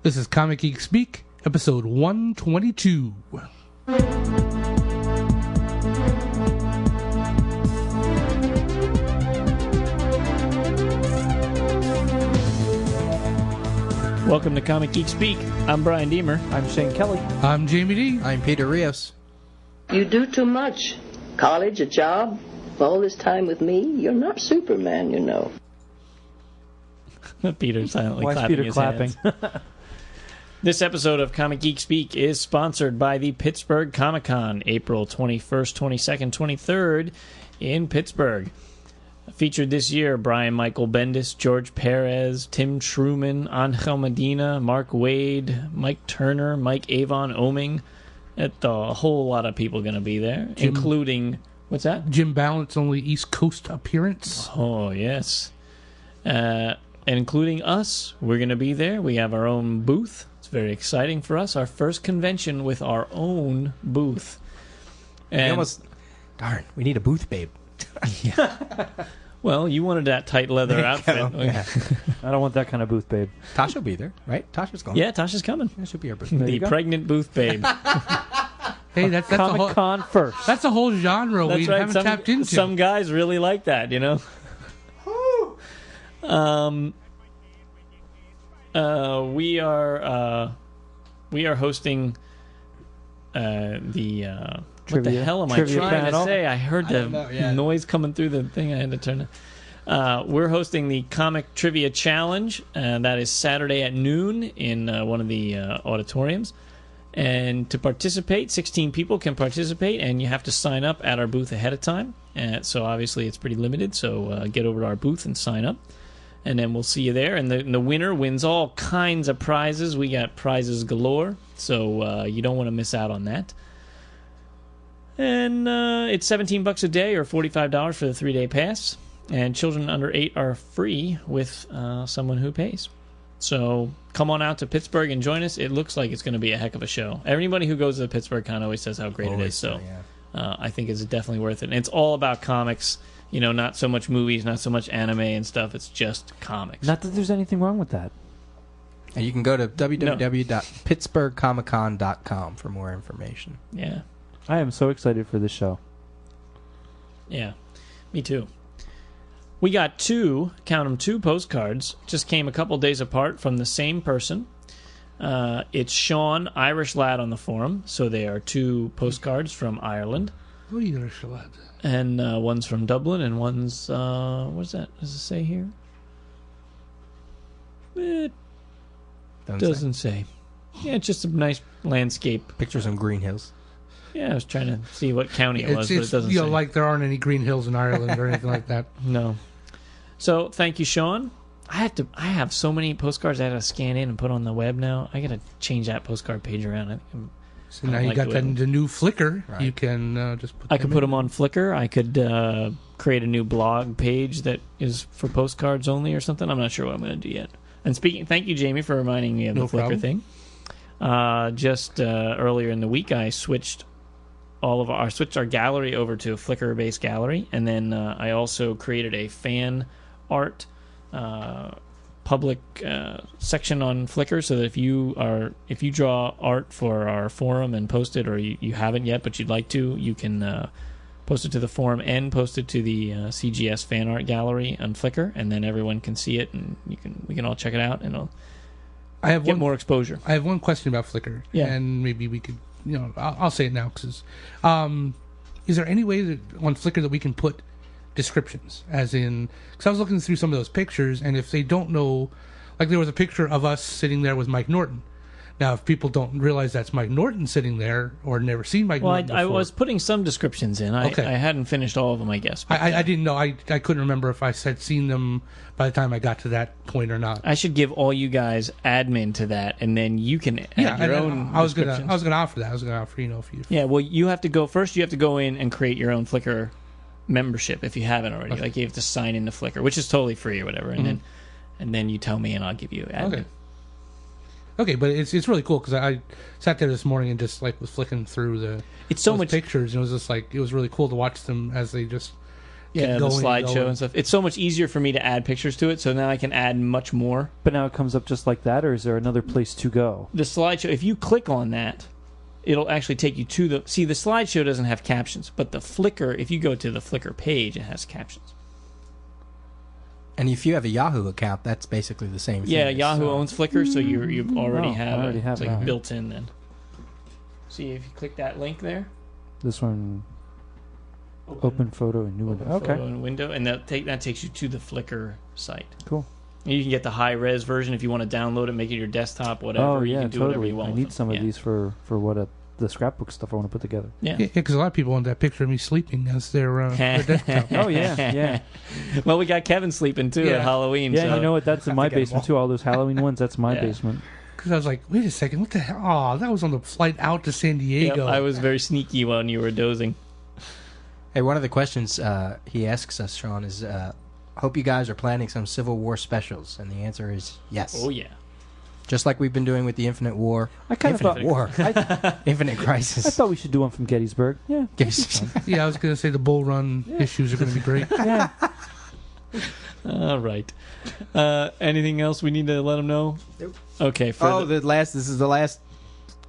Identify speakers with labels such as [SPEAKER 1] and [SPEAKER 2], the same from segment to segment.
[SPEAKER 1] This is Comic Geek Speak, episode 122.
[SPEAKER 2] Welcome to Comic Geek Speak. I'm Brian Deemer.
[SPEAKER 3] I'm Shane Kelly.
[SPEAKER 1] I'm Jamie D.
[SPEAKER 4] I'm Peter Rios.
[SPEAKER 5] You do too much. College, a job, all this time with me. You're not Superman, you know.
[SPEAKER 2] Peter silently
[SPEAKER 3] Why is
[SPEAKER 2] clapping
[SPEAKER 3] Peter
[SPEAKER 2] his
[SPEAKER 3] clapping?
[SPEAKER 2] hands. This episode of Comic Geek Speak is sponsored by the Pittsburgh Comic-Con, April 21st, 22nd, 23rd in Pittsburgh. Featured this year, Brian Michael Bendis, George Perez, Tim Truman, Angel Medina, Mark Wade, Mike Turner, Mike Avon Oming. A whole lot of people going to be there, including... What's that?
[SPEAKER 1] Jim Ballant's only East Coast appearance.
[SPEAKER 2] Oh, yes. And including us, we're going to be there. We have our own booth. It's very exciting for us. Our first convention with our own booth. And
[SPEAKER 4] Darn, we need a booth babe.
[SPEAKER 2] Well, you wanted that tight leather outfit.
[SPEAKER 4] Yeah.
[SPEAKER 3] I don't want that kind of booth, babe.
[SPEAKER 4] Tasha will be there, right? Tasha's going.
[SPEAKER 2] Yeah, Tasha's coming.
[SPEAKER 4] Yeah, she'll be our booth
[SPEAKER 2] The
[SPEAKER 4] babe.
[SPEAKER 2] pregnant booth babe.
[SPEAKER 1] Hey, that's a whole,
[SPEAKER 3] Comic-Con first.
[SPEAKER 1] that's a whole genre
[SPEAKER 2] That's
[SPEAKER 1] we
[SPEAKER 2] right.
[SPEAKER 1] haven't tapped into.
[SPEAKER 2] Some guys really like that, you know. We are hosting the what the
[SPEAKER 3] Trivia-
[SPEAKER 2] hell am I
[SPEAKER 3] trivia
[SPEAKER 2] trying
[SPEAKER 3] panel.
[SPEAKER 2] to say? I heard the noise coming through the thing. I had to turn it. We're hosting the Comic Trivia Challenge. That is Saturday at noon in one of the auditoriums. And to participate, 16 people can participate, and you have to sign up at our booth ahead of time. So obviously it's pretty limited, so get over to our booth and sign up. And then we'll see you there. And the winner wins all kinds of prizes. We got prizes galore, so you don't want to miss out on that. And it's $17 a day or $45 for the 3-day pass. And children under 8 are free with someone who pays. So come on out to Pittsburgh and join us. It looks like it's going to be a heck of a show. Everybody who goes to the Pittsburgh Con always says how great it is. So I think it's definitely worth it. And it's all about comics. You know, not so much movies, not so much anime and stuff. It's just comics.
[SPEAKER 3] Not that there's anything wrong with that.
[SPEAKER 4] And you can go to www.pittsburghcomiccon.com for more information.
[SPEAKER 2] Yeah.
[SPEAKER 3] I am so excited for this show.
[SPEAKER 2] Yeah. Me too. We got two postcards. Just came a couple days apart from the same person. It's Sean, Irish lad on the forum. So they are two postcards from Ireland.
[SPEAKER 1] Irish lad.
[SPEAKER 2] And one's from Dublin, and one's, what's that? Does it say here? It doesn't say. Yeah, it's just a nice landscape.
[SPEAKER 4] Pictures of Green Hills.
[SPEAKER 2] Yeah, I was trying to see what county it was, but it doesn't
[SPEAKER 1] you
[SPEAKER 2] say.
[SPEAKER 1] know, like there aren't any green hills in Ireland or anything like that.
[SPEAKER 2] No. So, thank you, Sean. I have so many postcards I have to scan in and put on the web now. I got to change that postcard page around. I think
[SPEAKER 1] So now you got the new Flickr. Right. You can just put
[SPEAKER 2] I could put them on Flickr. I could create a new blog page that is for postcards only or something. I'm not sure what I'm going to do yet. And thank you, Jamie, for reminding me of the Flickr thing. Just earlier in the week, I switched our gallery over to a Flickr-based gallery, and then I also created a fan art public section on Flickr, so that if you draw art for our forum and post it, or you haven't yet but you'd like to, you can post it to the forum and post it to the CGS fan art gallery on Flickr, and then everyone can see it, and we can all check it out, and it'll get more exposure.
[SPEAKER 1] I have one question about Flickr, and maybe we could, I'll say it now, because is there any way that on Flickr that we can put descriptions, as in, because I was looking through some of those pictures, and if they don't know, like there was a picture of us sitting there with Mike Norton. Now, if people don't realize that's Mike Norton sitting there or never seen Mike Norton before. I was
[SPEAKER 2] putting some descriptions in. I hadn't finished all of them, I guess.
[SPEAKER 1] I didn't know. I couldn't remember if I had seen them by the time I got to that point or not.
[SPEAKER 2] I should give all you guys admin to that, and then you can add your own descriptions.
[SPEAKER 1] I was gonna offer that. I was gonna offer, if you...
[SPEAKER 2] Yeah, well, you have to go first. You have to go in and create your own Flickr membership if you haven't already. Okay. Like, you have to sign into Flickr, which is totally free or whatever, and then you tell me, and I'll give you admin.
[SPEAKER 1] Okay, but it's really cool because I sat there this morning and just was flicking through the
[SPEAKER 2] much
[SPEAKER 1] pictures, and it was just it was really cool to watch them as they just
[SPEAKER 2] Yeah, the
[SPEAKER 1] going
[SPEAKER 2] slideshow and stuff. It's so much easier for me to add pictures to it, so now I can add much more.
[SPEAKER 3] But now it comes up just like that, or is there another place to go?
[SPEAKER 2] The slideshow, if you click on that, it'll actually take you to the... See, the slideshow doesn't have captions, but the Flickr, if you go to the Flickr page, it has captions.
[SPEAKER 4] And if you have a Yahoo account, that's basically the same thing.
[SPEAKER 2] Yeah, Yahoo owns Flickr, so you already have
[SPEAKER 3] I already
[SPEAKER 2] it.
[SPEAKER 3] have
[SPEAKER 2] It's
[SPEAKER 3] it.
[SPEAKER 2] like built in then. See, if you click that link there...
[SPEAKER 3] This one, open photo and new window. Okay,
[SPEAKER 2] Photo and window, and that takes you to the Flickr site.
[SPEAKER 3] cool.
[SPEAKER 2] And you can get the high-res version if you want to download it, make it your desktop, whatever.
[SPEAKER 3] Oh
[SPEAKER 2] You
[SPEAKER 3] yeah,
[SPEAKER 2] can do whatever
[SPEAKER 3] totally.
[SPEAKER 2] you want
[SPEAKER 3] I
[SPEAKER 2] with
[SPEAKER 3] need
[SPEAKER 2] them.
[SPEAKER 3] some of
[SPEAKER 2] Yeah.
[SPEAKER 3] these for the scrapbook stuff I want to put together.
[SPEAKER 2] Yeah.
[SPEAKER 1] Yeah, because a lot of people want that picture of me sleeping as their desktop.
[SPEAKER 3] Oh yeah, yeah,
[SPEAKER 2] Well, we got Kevin sleeping too
[SPEAKER 1] Yeah.
[SPEAKER 2] at Halloween.
[SPEAKER 3] yeah.
[SPEAKER 2] so.
[SPEAKER 3] You know what? That's in my
[SPEAKER 1] I think I
[SPEAKER 3] basement
[SPEAKER 1] have
[SPEAKER 3] too. All those Halloween ones. That's my
[SPEAKER 2] Yeah.
[SPEAKER 3] basement.
[SPEAKER 1] Because I was like, wait a second, what the hell? Oh, that was on the flight out to San
[SPEAKER 2] Yep,
[SPEAKER 1] Diego.
[SPEAKER 2] I was very sneaky when you were dozing.
[SPEAKER 4] Hey, one of the questions he asks us, Sean, is hope you guys are planning some Civil War specials. And the answer is yes.
[SPEAKER 2] Oh, yeah.
[SPEAKER 4] Just like we've been doing with the Infinite War.
[SPEAKER 3] I kind of
[SPEAKER 4] Infinite
[SPEAKER 3] thought.
[SPEAKER 4] War. Infinite Crisis.
[SPEAKER 3] I thought we should do one from Gettysburg. Yeah,
[SPEAKER 1] Yeah, I was going to say the Bull Run issues are going to be great.
[SPEAKER 3] yeah.
[SPEAKER 2] All right. Anything else we need to let them know?
[SPEAKER 4] Nope.
[SPEAKER 2] Okay.
[SPEAKER 4] This is the last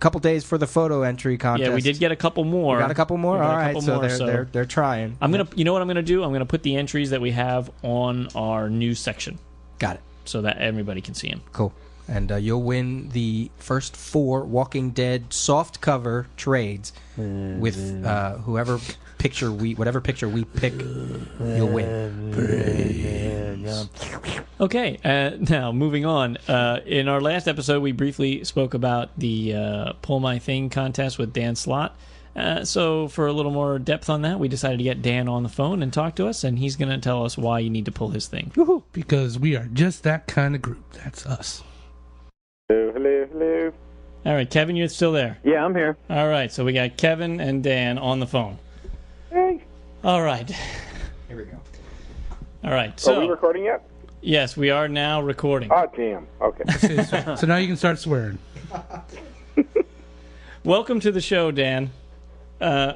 [SPEAKER 4] couple days for the photo entry contest.
[SPEAKER 2] Yeah, we did get a couple more.
[SPEAKER 4] We got a couple more?
[SPEAKER 2] We got a
[SPEAKER 4] All right,
[SPEAKER 2] couple
[SPEAKER 4] so
[SPEAKER 2] more,
[SPEAKER 4] they're trying.
[SPEAKER 2] I'm gonna. You know what I'm gonna do? I'm gonna put the entries that we have on our news section
[SPEAKER 4] Got it.
[SPEAKER 2] so that everybody can see them.
[SPEAKER 4] Cool. And you'll win the first 4 Walking Dead soft cover trades with whatever picture we pick, you'll win.
[SPEAKER 2] Okay, now moving on. In our last episode, we briefly spoke about the Pull My Thing contest with Dan Slott. So for a little more depth on that, we decided to get Dan on the phone and talk to us, and he's going to tell us why you need to pull his thing.
[SPEAKER 1] Woohoo! Because we are just that kind of group. That's us.
[SPEAKER 6] Hello.
[SPEAKER 2] All right, Kevin, you're still there.
[SPEAKER 6] Yeah, I'm here.
[SPEAKER 2] All right, so we got Kevin and Dan on the phone.
[SPEAKER 6] Hey.
[SPEAKER 2] All right.
[SPEAKER 4] Here we go.
[SPEAKER 2] All right,
[SPEAKER 6] Are we
[SPEAKER 2] so
[SPEAKER 6] recording yet?
[SPEAKER 2] yes, we are now recording.
[SPEAKER 6] Oh, damn. Okay.
[SPEAKER 1] So now you can start swearing.
[SPEAKER 2] Welcome to the show, Dan.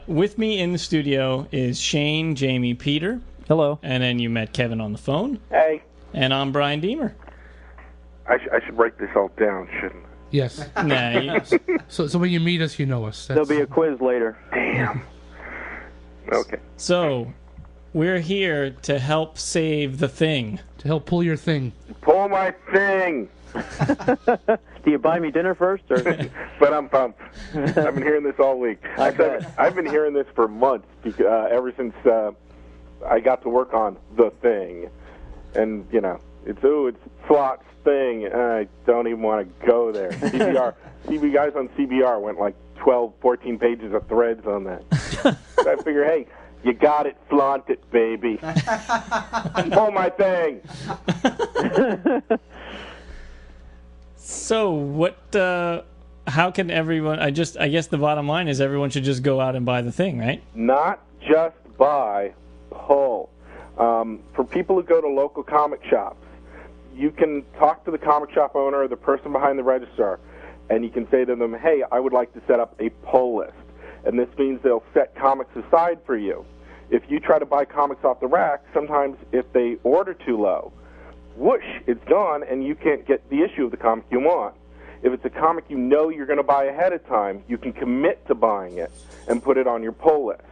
[SPEAKER 2] With me in the studio is Shane, Jamie, Peter,
[SPEAKER 3] Hello.
[SPEAKER 2] and then you met Kevin on the phone,
[SPEAKER 6] Hey.
[SPEAKER 2] and I'm Brian Deemer.
[SPEAKER 6] I should write this all down, shouldn't I?
[SPEAKER 1] Yes.
[SPEAKER 2] Nah,
[SPEAKER 1] So when you meet us, you know us.
[SPEAKER 6] There'll be a quiz later. Damn. Okay.
[SPEAKER 2] so we're here to help save the thing.
[SPEAKER 1] to help pull your thing.
[SPEAKER 6] Pull my thing.
[SPEAKER 7] Do you buy me dinner first, or?
[SPEAKER 6] But I'm pumped. I've been hearing this all week. Actually, I've been hearing this for months, because, ever since I got to work on the thing. And, you know, it's Slott's thing. I don't even want to go there. CB guys on CBR went like 12, 14 pages of threads on that. So I figure, hey, you got it, flaunt it, baby. Pull my thing.
[SPEAKER 2] So what? How can everyone? I guess the bottom line is everyone should just go out and buy the thing, right?
[SPEAKER 6] Not just buy, pull. For people who go to local comic shops, you can talk to the comic shop owner or the person behind the register, and you can say to them, hey, I would like to set up a pull list. And this means they'll set comics aside for you. If you try to buy comics off the rack, sometimes if they order too low, whoosh, it's gone, and you can't get the issue of the comic you want. If it's a comic you know you're going to buy ahead of time, you can commit to buying it and put it on your pull list.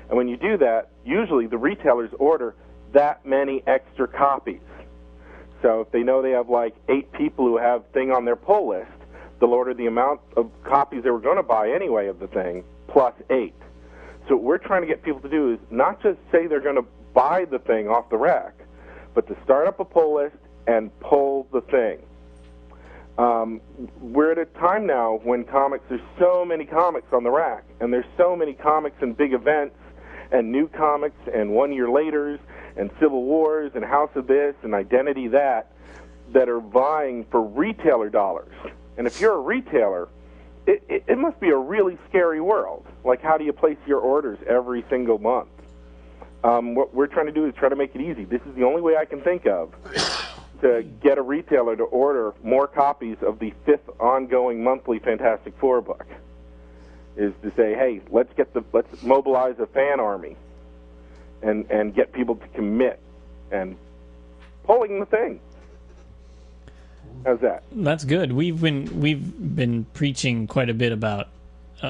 [SPEAKER 6] And when you do that, usually the retailers order that many extra copies. So if they know they have like 8 people who have thing on their pull list, they'll order the amount of copies they were going to buy anyway of the thing, plus 8. So what we're trying to get people to do is not just say they're going to buy the thing off the rack, but to start up a pull list and pull the thing. We're at a time now when there's so many comics on the rack, and there's so many comics and big events, and new comics, and 1 year laters, and Civil Wars, and House of this, and Identity that are vying for retailer dollars. And if you're a retailer, it must be a really scary world. Like, how do you place your orders every single month? What we're trying to do is try to make it easy. This is the only way I can think of to get a retailer to order more copies of the 5th ongoing monthly Fantastic Four book, is to say, hey, let's mobilize a fan army. and get people to commit and pulling the thing. How's that?
[SPEAKER 2] That's good. We've been preaching quite a bit about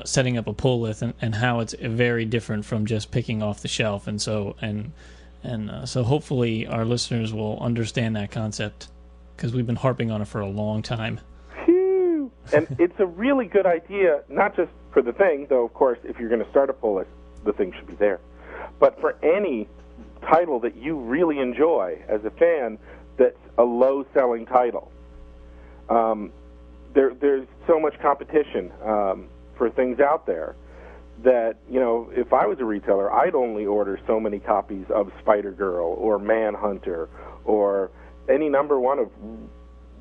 [SPEAKER 2] setting up a pull list and how it's very different from just picking off the shelf, and so hopefully our listeners will understand that concept, because we've been harping on it for a long time.
[SPEAKER 6] Phew. And it's a really good idea, not just for the thing, though, of course, if you're going to start a pull list, the thing should be there, but for any title that you really enjoy as a fan that's a low-selling title. There's so much competition for things out there that, if I was a retailer, I'd only order so many copies of Spider-Girl or Manhunter or any number one of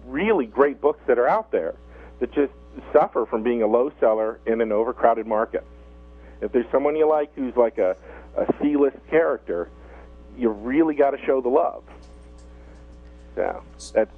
[SPEAKER 6] really great books that are out there that just suffer from being a low seller in an overcrowded market. If there's someone you like who's like a C-list character, you really got to show the love. Yeah,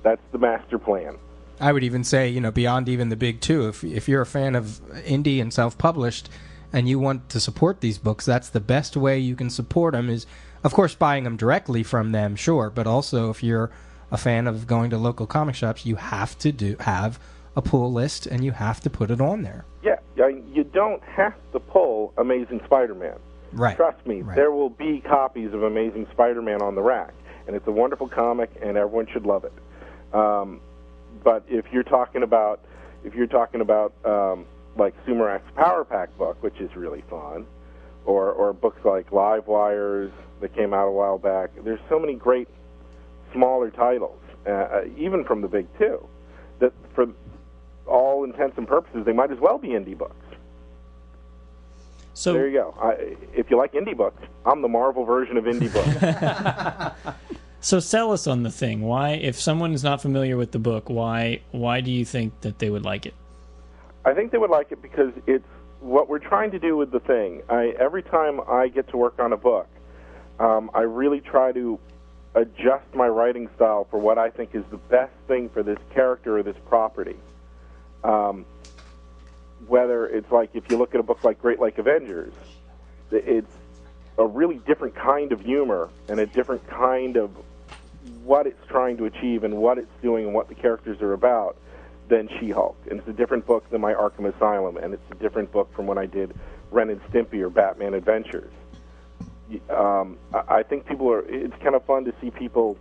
[SPEAKER 6] that's the master plan.
[SPEAKER 4] I would even say, beyond even the big two, if you're a fan of indie and self-published and you want to support these books, that's the best way you can support them is, of course, buying them directly from them, sure, but also if you're a fan of going to local comic shops, you have to have a pull list and you have to put it on there.
[SPEAKER 6] Yeah, you don't have to pull Amazing Spider-Man.
[SPEAKER 4] Right.
[SPEAKER 6] Trust me,
[SPEAKER 4] right.
[SPEAKER 6] There will be copies of Amazing Spider-Man on the rack, and it's a wonderful comic, and everyone should love it. But if you're talking about like Sumerak's Power Pack book, which is really fun, or books like Live Wires that came out a while back, there's so many great smaller titles, even from the big two, that for all intents and purposes they might as well be indie books. So there you go. If you like indie books, I'm the Marvel version of indie books.
[SPEAKER 2] So sell us on the thing. Why, if someone is not familiar with the book, why do you think that they would like it?
[SPEAKER 6] I think they would like it because it's what we're trying to do with the thing. Every time I get to work on a book, I really try to adjust my writing style for what I think is the best thing for this character or this property. Whether it's like, if you look at a book like Great Lake Avengers, it's a really different kind of humor and a different kind of what it's trying to achieve and what it's doing and what the characters are about than She-Hulk. And it's a different book than my Arkham Asylum, and it's a different book from when I did Ren and Stimpy or Batman Adventures. I think it's kind of fun to see people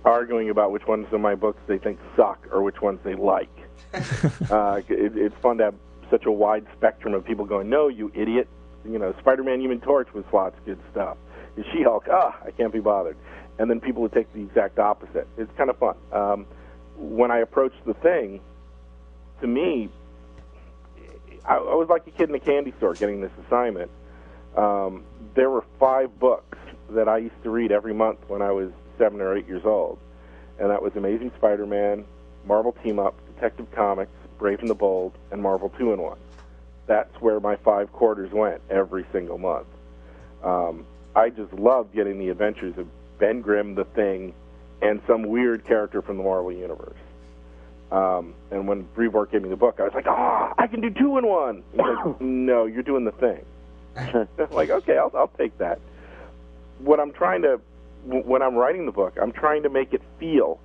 [SPEAKER 6] arguing about which ones of my books they think suck or which ones they like. It's fun to have such a wide spectrum of people going, no, you idiot. Spider-Man Human Torch with Slott's good stuff. She-Hulk, I can't be bothered. And then people would take the exact opposite. It's kind of fun. When I approached the thing, to me, I was like a kid in a candy store getting this assignment. There were 5 books that I used to read every month when I was 7 or 8 years old. And that was Amazing Spider-Man, Marvel Team-Up, Detective Comics, Brave and the Bold, and Marvel 2-in-1. That's where my 5 quarters went every single month. I just loved getting the adventures of Ben Grimm, The Thing, and some weird character from the Marvel Universe. And when Brevoort gave me the book, I was like, I can do 2-in-1. He's like, no, you're doing The Thing. I'm like, okay, I'll take that. When I'm writing the book, I'm trying to make it feel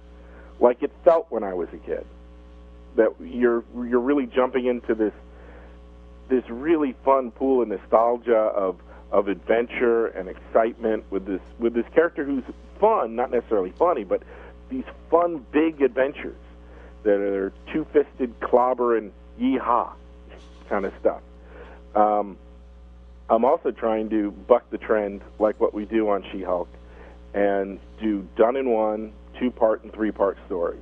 [SPEAKER 6] like it felt when I was a kid. That you're really jumping into this really fun pool of nostalgia of adventure and excitement with this character who's fun, not necessarily funny, but these fun big adventures that are two-fisted clobber and yee-haw kind of stuff. I'm also trying to buck the trend like what we do on She-Hulk and do done-in-one, 2-part and 3-part stories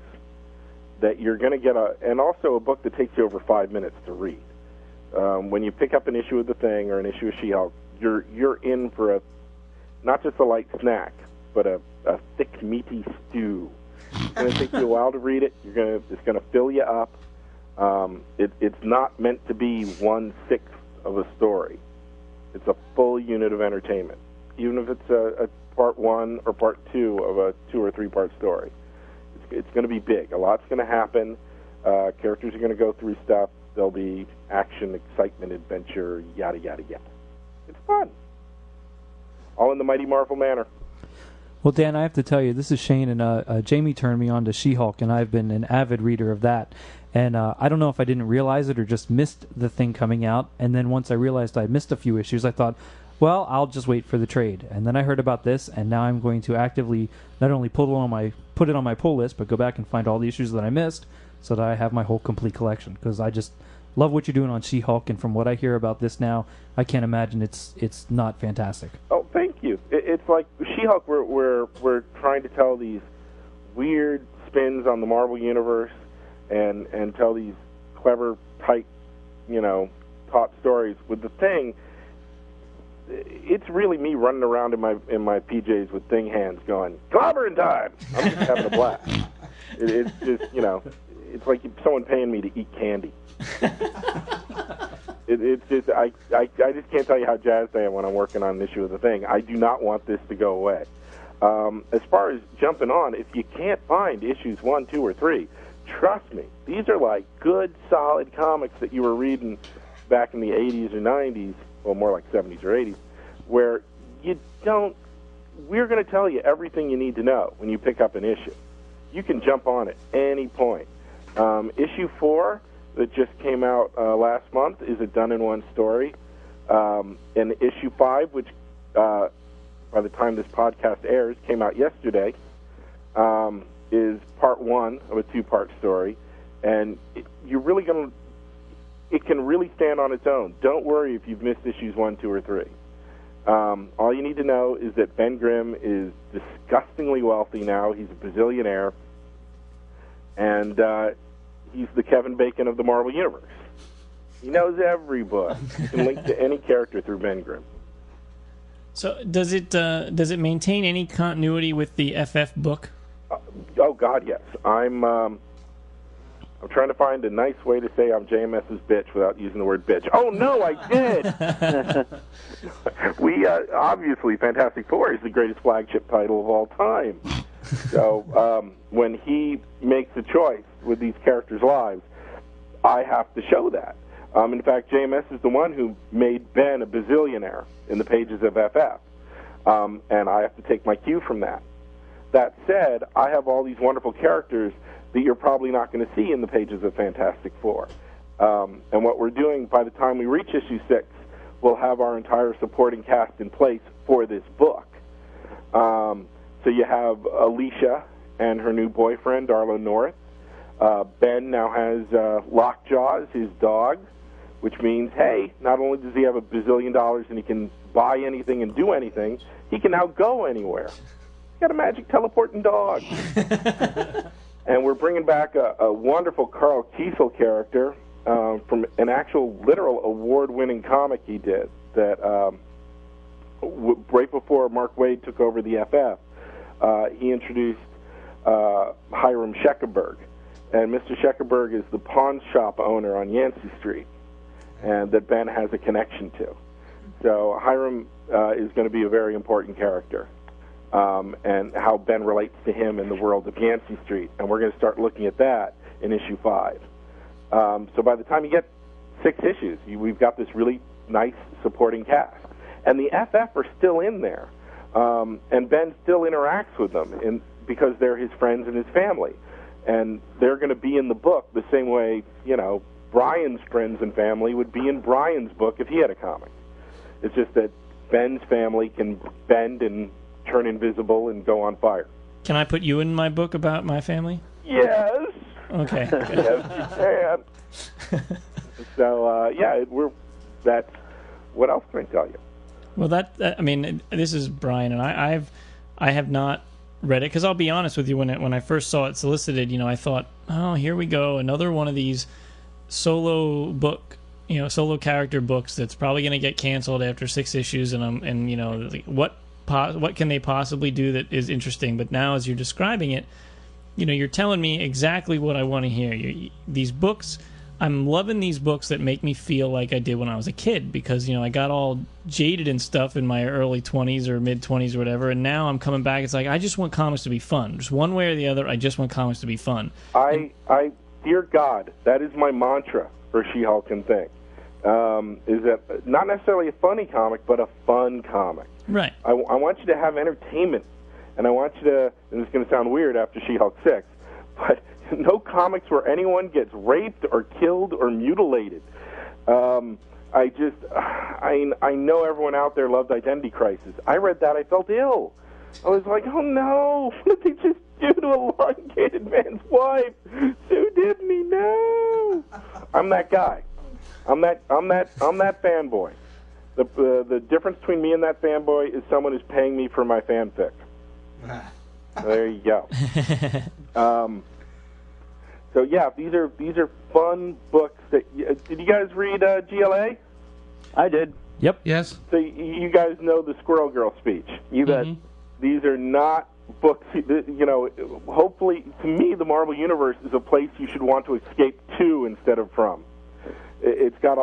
[SPEAKER 6] that you're going to get and also a book that takes you over 5 minutes to read. When you pick up an issue of The Thing or an issue of She-Hulk, you're in for not just a light snack, but a thick, meaty stew. It's going to take you a while to read it. It's going to fill you up. It's not meant to be 1/6 of a story. It's a full unit of entertainment, even if it's a part 1 or part 2 of a 2 or 3-part story. It's going to be big. A lot's going to happen. Characters are going to go through stuff. There'll be action, excitement, adventure, yada, yada, yada. It's fun. all in the mighty Marvel manner.
[SPEAKER 3] Well, Dan, I have to tell you, this is Shane, and Jamie turned me on to She-Hulk, and I've been an avid reader of that. And I don't know if I didn't realize it or just missed the thing coming out. And then once I realized I missed a few issues, I thought, well, I'll just wait for the trade. And then I heard about this, and now I'm going to actively not only put it on my pull list, but go back and find all the issues that I missed so that I have my whole complete collection. Because I just love what you're doing on She-Hulk, and from what I hear about this now, I can't imagine it's not fantastic.
[SPEAKER 6] Oh, thank you. It's like She-Hulk. We're trying to tell these weird spins on the Marvel universe, and tell these clever, tight, taut stories. With the Thing, it's really me running around in my PJs with Thing hands, going clobbering time. I'm just having a blast. It's just it's like someone paying me to eat candy. It's just I just can't tell you how jazzed I am when I'm working on an issue of the Thing. I do not want this to go away. As far as jumping on, if you can't find issues 1, 2, or 3, trust me, these are like good, solid comics that you were reading back in the 80s or 90s, well, more like 70s or 80s, where we're going to tell you everything you need to know when you pick up an issue. You can jump on at any point. Issue 4 that just came out last month is a done-in-one story. And issue 5, which by the time this podcast airs, came out yesterday, is part 1 of a 2-part story. And it can really stand on its own. Don't worry if you've missed issues 1, 2, or 3. All you need to know is that Ben Grimm is disgustingly wealthy now. He's a bazillionaire. And he's the Kevin Bacon of the Marvel Universe. He knows every book. You can link to any character through Ben Grimm.
[SPEAKER 2] So does it maintain any continuity with the FF book?
[SPEAKER 6] Oh God, yes. I'm trying to find a nice way to say I'm JMS's bitch without using the word bitch. Oh no, I did. We obviously Fantastic Four is the greatest flagship title of all time. So when he makes a choice with these characters' lives, I have to show that. In fact, JMS is the one who made Ben a bazillionaire in the pages of FF, and I have to take my cue from that. That said, I have all these wonderful characters that you're probably not going to see in the pages of Fantastic Four. And what we're doing by the time we reach issue 6, we'll have our entire supporting cast in place for this book. So you have Alicia and her new boyfriend, Darla North. Ben now has Lockjaw, his dog, which means, hey, not only does he have $1 bazillion and he can buy anything and do anything, he can now go anywhere. He's got a magic teleporting dog. And we're bringing back a wonderful Carl Kiesel character from an actual, literal award-winning comic he did that right before Mark Waid took over the FF. He introduced Hiram Scheckenberg. And Mr. Scheckenberg is the pawn shop owner on Yancey Street, and that Ben has a connection to. So Hiram is going to be a very important character, and how Ben relates to him in the world of Yancey Street. And we're going to start looking at that in issue 5. So by the time you get 6 issues, we've got this really nice supporting cast. And the FF are still in there, and Ben still interacts with them because they're his friends and his family. And they're going to be in the book the same way, Brian's friends and family would be in Brian's book if he had a comic. It's just that Ben's family can bend and turn invisible and go on fire.
[SPEAKER 2] Can I put you in my book about my family?
[SPEAKER 6] Yes.
[SPEAKER 2] Okay.
[SPEAKER 6] Yes, you can. So, that's, what else can I tell you?
[SPEAKER 2] Well, this is Brian, and I have not read it, because I'll be honest with you, when I first saw it solicited, I thought, oh, here we go, another one of these solo character books that's probably going to get canceled after 6 issues, and what can they possibly do that is interesting? But now, as you're describing it, you're telling me exactly what I want to hear. These books, I'm loving these books that make me feel like I did when I was a kid, because I got all jaded and stuff in my early 20s or mid 20s or whatever, and now I'm coming back. It's like I just want comics to be fun, just one way or the other. I just want comics to be fun.
[SPEAKER 6] Dear God, that is my mantra for She-Hulk and Thing. is that not necessarily a funny comic, but a fun comic.
[SPEAKER 2] Right.
[SPEAKER 6] I want you to have entertainment, and I want you to, and it's going to sound weird after She-Hulk 6, but no comics where anyone gets raped or killed or mutilated. I know everyone out there loved Identity Crisis. I read that, I felt ill. I was like, oh no, what did they just do to a elongated man's wife? Sue Dibney, no. I'm that guy. I'm that fanboy. The difference between me and that fanboy is someone who's paying me for my fanfic. There you go. So yeah, these are fun books. Did you guys read GLA?
[SPEAKER 7] I did.
[SPEAKER 3] Yep.
[SPEAKER 1] Yes.
[SPEAKER 6] So you guys know the Squirrel Girl speech.
[SPEAKER 7] You bet.
[SPEAKER 6] These are not books. Hopefully, to me, the Marvel Universe is a place you should want to escape to instead of from. It's got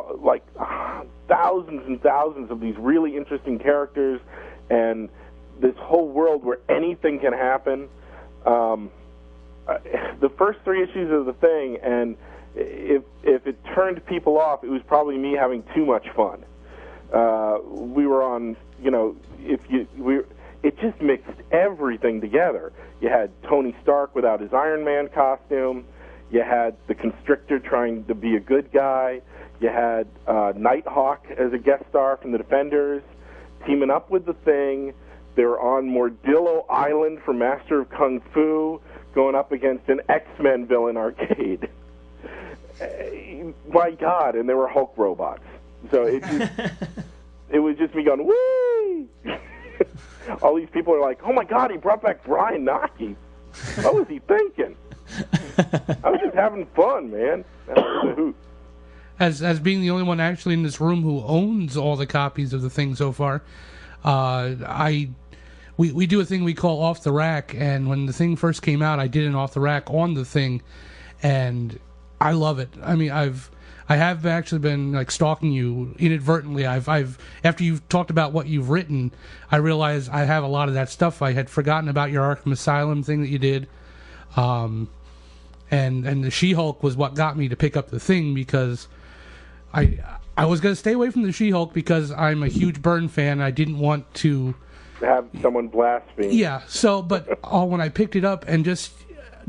[SPEAKER 6] thousands and thousands of these really interesting characters, and this whole world where anything can happen. The first 3 issues of the thing, and if it turned people off, it was probably me having too much fun. We were on, it just mixed everything together. You had Tony Stark without his Iron Man costume. You had the Constrictor trying to be a good guy. You had Nighthawk as a guest star from the Defenders, teaming up with the Thing. They were on Mordillo Island for Master of Kung Fu, going up against an X-Men villain arcade. My God, and there were Hulk robots. So it was just me going, whee! All these people are like, oh my God, he brought back Brian Naki. What was he thinking? I was just having fun, man. That was a hoot.
[SPEAKER 1] As being the only one actually in this room who owns all the copies of the Thing so far, we do a thing we call Off the Rack, and when the Thing first came out, I did an Off the Rack on the Thing, and I love it. I mean, I have actually been stalking you inadvertently. I've after you've talked about what you've written, I realized I have a lot of that stuff. I had forgotten about your Arkham Asylum thing that you did, and the She-Hulk was what got me to pick up the Thing, because I was going to stay away from the She-Hulk because I'm a huge Byrne fan. I didn't want to
[SPEAKER 6] have someone blaspheme.
[SPEAKER 1] Yeah. So, but when I picked it up, and just,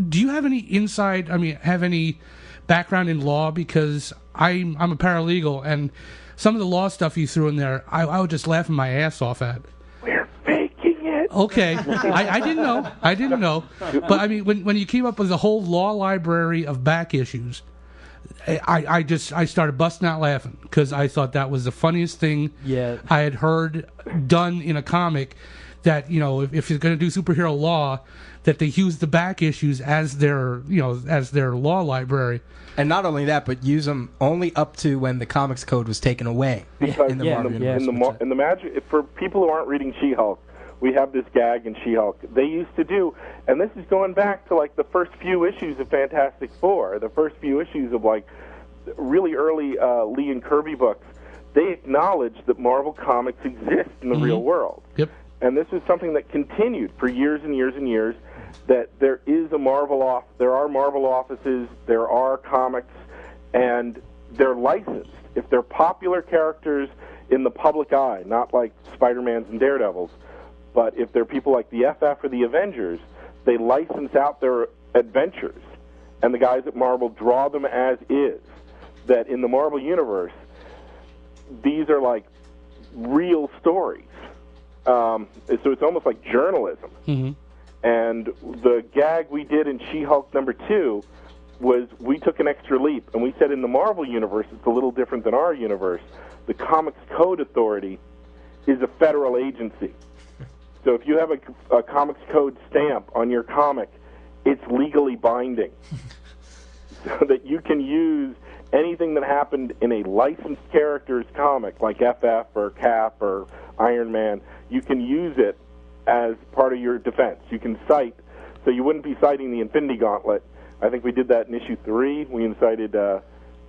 [SPEAKER 1] do you have any inside? I mean, have any background in law? Because I'm a paralegal, and some of the law stuff you threw in there, I would just laugh my ass off at.
[SPEAKER 6] We're faking it.
[SPEAKER 1] Okay, I didn't know. But I mean, when you came up with the whole law library of back issues, I started busting out laughing because I thought that was the funniest thing I had heard done in a comic. That, if you're going to do superhero law, that they use the back issues as their law library.
[SPEAKER 4] And not only that, but use them only up to when the comics code was taken away.
[SPEAKER 6] Because
[SPEAKER 4] in the
[SPEAKER 6] magic, for people who aren't reading She-Hulk, we have this gag in She-Hulk. They used to do, and this is going back to the first few issues of Fantastic Four, the first few issues of really early Lee and Kirby books. They acknowledged that Marvel Comics exist in the real world.
[SPEAKER 1] Yep.
[SPEAKER 6] And this is something that continued for years and years and years, that there is a there are Marvel offices, there are comics, and they're licensed. If they're popular characters in the public eye, not like Spider-Mans and Daredevils, but if they're people like the FF or the Avengers, they license out their adventures, and the guys at Marvel draw them as is. That in the Marvel Universe, these are real stories. So it's almost like journalism.
[SPEAKER 1] Mm-hmm.
[SPEAKER 6] And the gag we did in She-Hulk #2 was we took an extra leap, and we said in the Marvel Universe, it's a little different than our universe. The Comics Code Authority is a federal agency. So if you have a Comics Code stamp on your comic, it's legally binding. So that you can use anything that happened in a licensed character's comic, like FF or Cap or Iron Man, you can use it as part of your defense. You can cite, so you wouldn't be citing the Infinity Gauntlet. I think we did that in issue 3. We incited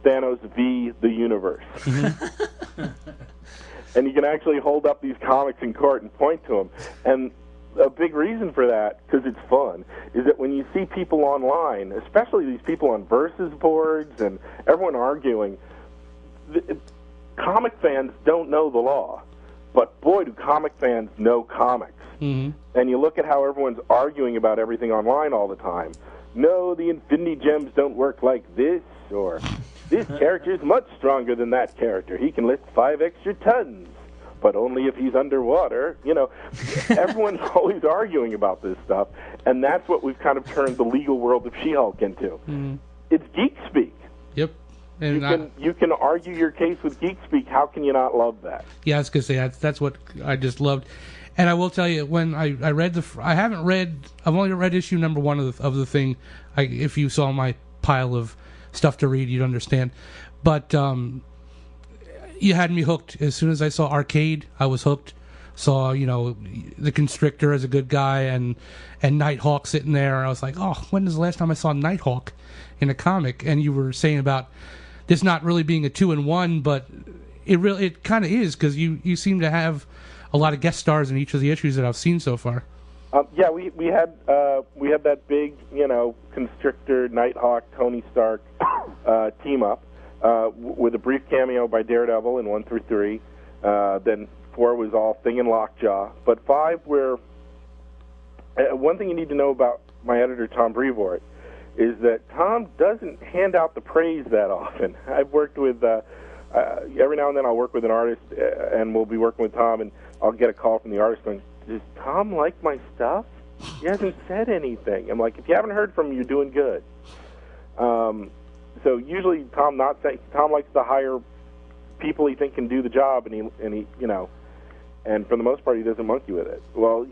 [SPEAKER 6] Thanos v. the Universe. Mm-hmm. And you can actually hold up these comics in court and point to them. And a big reason for that, because it's fun, is that when you see people online, especially these people on Versus boards and everyone arguing, comic fans don't know the law, but boy, do comic fans know comics.
[SPEAKER 1] Mm-hmm.
[SPEAKER 6] And you look at how everyone's arguing about everything online all the time. No, the Infinity Gems don't work like this, or this character is much stronger than that character. He can lift 5 extra tons, but only if he's underwater. You know, everyone's always arguing about this stuff, and that's what we've kind of turned the legal world of She-Hulk into.
[SPEAKER 1] Mm-hmm.
[SPEAKER 6] It's geek speak.
[SPEAKER 1] Yep. And
[SPEAKER 6] you can argue your case with geek speak. How can you not love that?
[SPEAKER 1] Yeah, I was gonna say that's what I just loved. And I will tell you, when I read I've only read issue number 1 of the thing. If you saw my pile of stuff to read, you'd understand. But you had me hooked. As soon as I saw Arcade, I was hooked. Saw, the Constrictor as a good guy and Nighthawk sitting there. I was like, oh, when is the last time I saw Nighthawk in a comic? And you were saying about this not really being a 2-in-1, but it kind of is, because you seem to have a lot of guest stars in each of the issues that I've seen so far.
[SPEAKER 6] Yeah, we had that big, Constrictor, Nighthawk, Tony Stark team up with a brief cameo by Daredevil in 1 through 3. Then 4 was all Thing and Lockjaw, but 5 were one thing you need to know about my editor Tom Brevoort is that Tom doesn't hand out the praise that often. I've worked with every now and then I'll work with an artist and we'll be working with Tom, and I'll get a call from the artist going, does Tom like my stuff? He hasn't said anything. I'm like, if you haven't heard from him, you're doing good. So usually Tom likes to hire people he thinks can do the job, and he and for the most part he doesn't monkey with it. Well,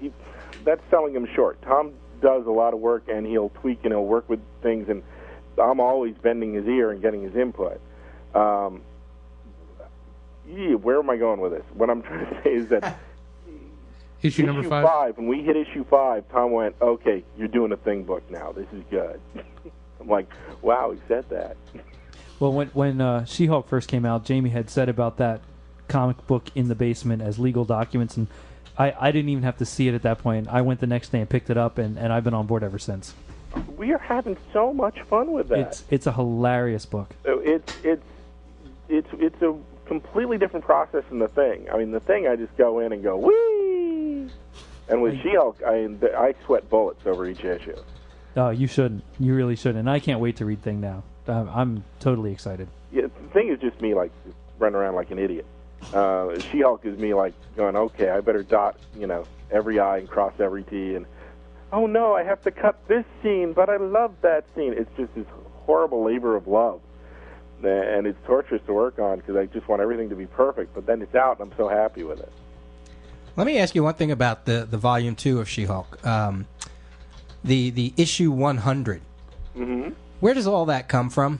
[SPEAKER 6] that's selling him short. Tom does a lot of work, and he'll tweak and he'll work with things, and I'm always bending his ear and getting his input. Where am I going with this? What I'm trying to say is that
[SPEAKER 1] issue number 5.
[SPEAKER 6] When we hit issue 5, Tom went, okay, you're doing a Thing book now. This is good. I'm like, wow, he said that.
[SPEAKER 3] Well, when She-Hulk first came out, Jamie had said about that comic book in the basement as legal documents, and I didn't even have to see it at that point. I went the next day and picked it up, and I've been on board ever since.
[SPEAKER 6] We are having so much fun with that.
[SPEAKER 3] It's a hilarious book.
[SPEAKER 6] It's a completely different process than the Thing. I mean, the Thing, I just go in and go, whee! And with She-Hulk, I sweat bullets over each issue.
[SPEAKER 3] Oh, you shouldn't. You really shouldn't. And I can't wait to read Thing now. I'm totally excited.
[SPEAKER 6] Yeah, the Thing is just me, like, running around like an idiot. She-Hulk is me, like, going, okay, I better dot, every I and cross every T, and, oh, no, I have to cut this scene, but I love that scene. It's just this horrible labor of love. And it's torturous to work on because I just want everything to be perfect, but then it's out, and I'm so happy with it.
[SPEAKER 4] Let me ask you one thing about the volume 2 of She-Hulk. The issue 100.
[SPEAKER 6] Mm-hmm.
[SPEAKER 4] Where does all that come from?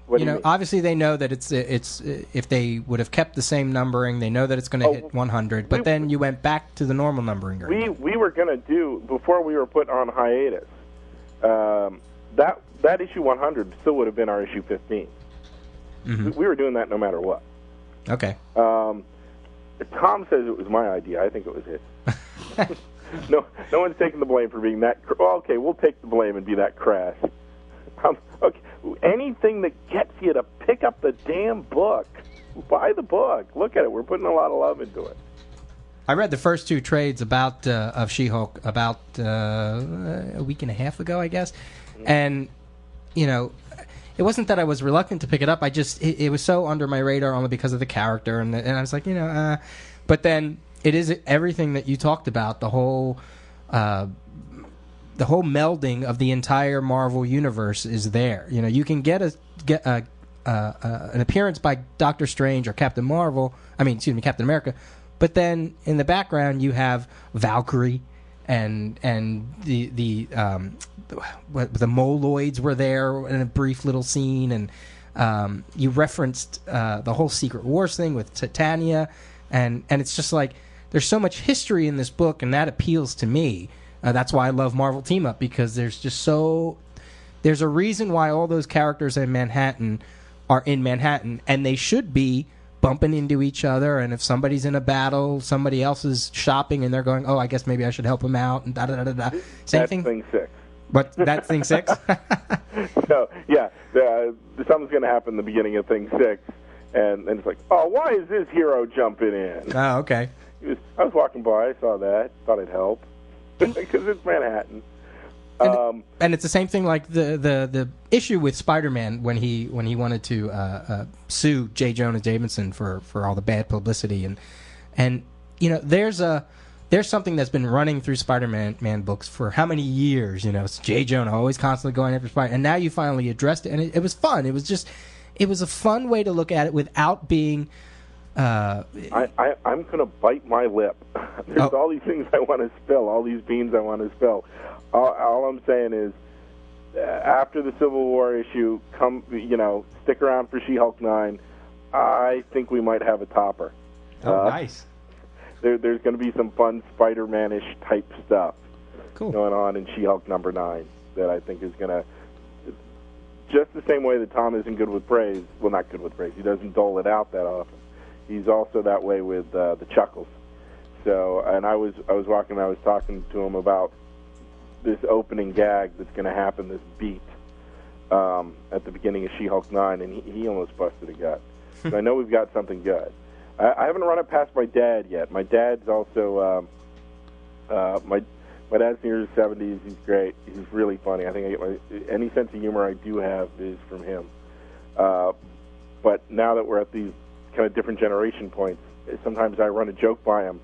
[SPEAKER 6] What do you mean?
[SPEAKER 4] Obviously they know that it's if they would have kept the same numbering, they know that it's going to hit 100. But then you went back to the normal numbering.
[SPEAKER 6] We were going to do, before we were put on hiatus, that issue 100 still would have been our issue 15. Mm-hmm. We were doing that no matter what.
[SPEAKER 4] Okay.
[SPEAKER 6] Tom says it was my idea. I think it was his. No one's taking the blame for being that. Okay, we'll take the blame and be that crass. Okay, anything that gets you to pick up the damn book, buy the book. Look at it. We're putting a lot of love into it.
[SPEAKER 4] I read the first 2 trades of She-Hulk about a week and a half ago, I guess, and it wasn't that I was reluctant to pick it up. I just it was so under my radar only because of the character, and I was like, but then it is everything that you talked about, the whole melding of the entire Marvel universe is there. You can get an appearance by Doctor Strange or Captain America, but then in the background you have Valkyrie and the Moloids were there in a brief little scene, and you referenced the whole Secret Wars thing with Titania, and it's just like there's so much history in this book, and that appeals to me. That's why I love Marvel Team Up, because there's a reason why all those characters in Manhattan are in Manhattan, and they should be bumping into each other, and if somebody's in a battle, somebody else is shopping, and they're going, oh, I guess maybe I should help him out, and da-da-da-da-da. Same thing?
[SPEAKER 6] Thing 6.
[SPEAKER 4] But that's Thing 6?
[SPEAKER 6] No, yeah. Something's going to happen in the beginning of Thing 6, And it's like, oh, why is this hero jumping in?
[SPEAKER 4] Oh, okay.
[SPEAKER 6] I was walking by, I saw that, thought it'd help, because it's Manhattan.
[SPEAKER 4] And it's the same thing like the issue with Spider-Man when he wanted to sue J. Jonah Jameson for all the bad publicity and you know there's something that's been running through Spider-Man books for how many years, you know, it's J. Jonah always constantly going after Spider, and now you finally addressed it, and it was fun. It was a fun way to look at it without being
[SPEAKER 6] I'm going to bite my lip. There's all these things I want to spill, all these beans I want to spill. All I'm saying is, after the Civil War issue, stick around for She-Hulk 9. I think we might have a topper.
[SPEAKER 4] Nice.
[SPEAKER 6] There's going to be some fun Spider-Man-ish type stuff
[SPEAKER 4] going
[SPEAKER 6] on in She-Hulk number 9 that I think is going to, just the same way that Tom isn't good with praise. Well, not good with praise. He doesn't dole it out that often. He's also that way with the chuckles. So, and I was walking, I was talking to him about this opening gag that's going to happen, this beat at the beginning of She-Hulk 9, and he almost busted a gut. So I know we've got something good. I haven't run it past my dad yet. My dad's also my dad's near his 70s. He's great. He's really funny. I think I get any sense of humor I do have is from him. But now that we're at these kind of different generation points, sometimes I run a joke by him,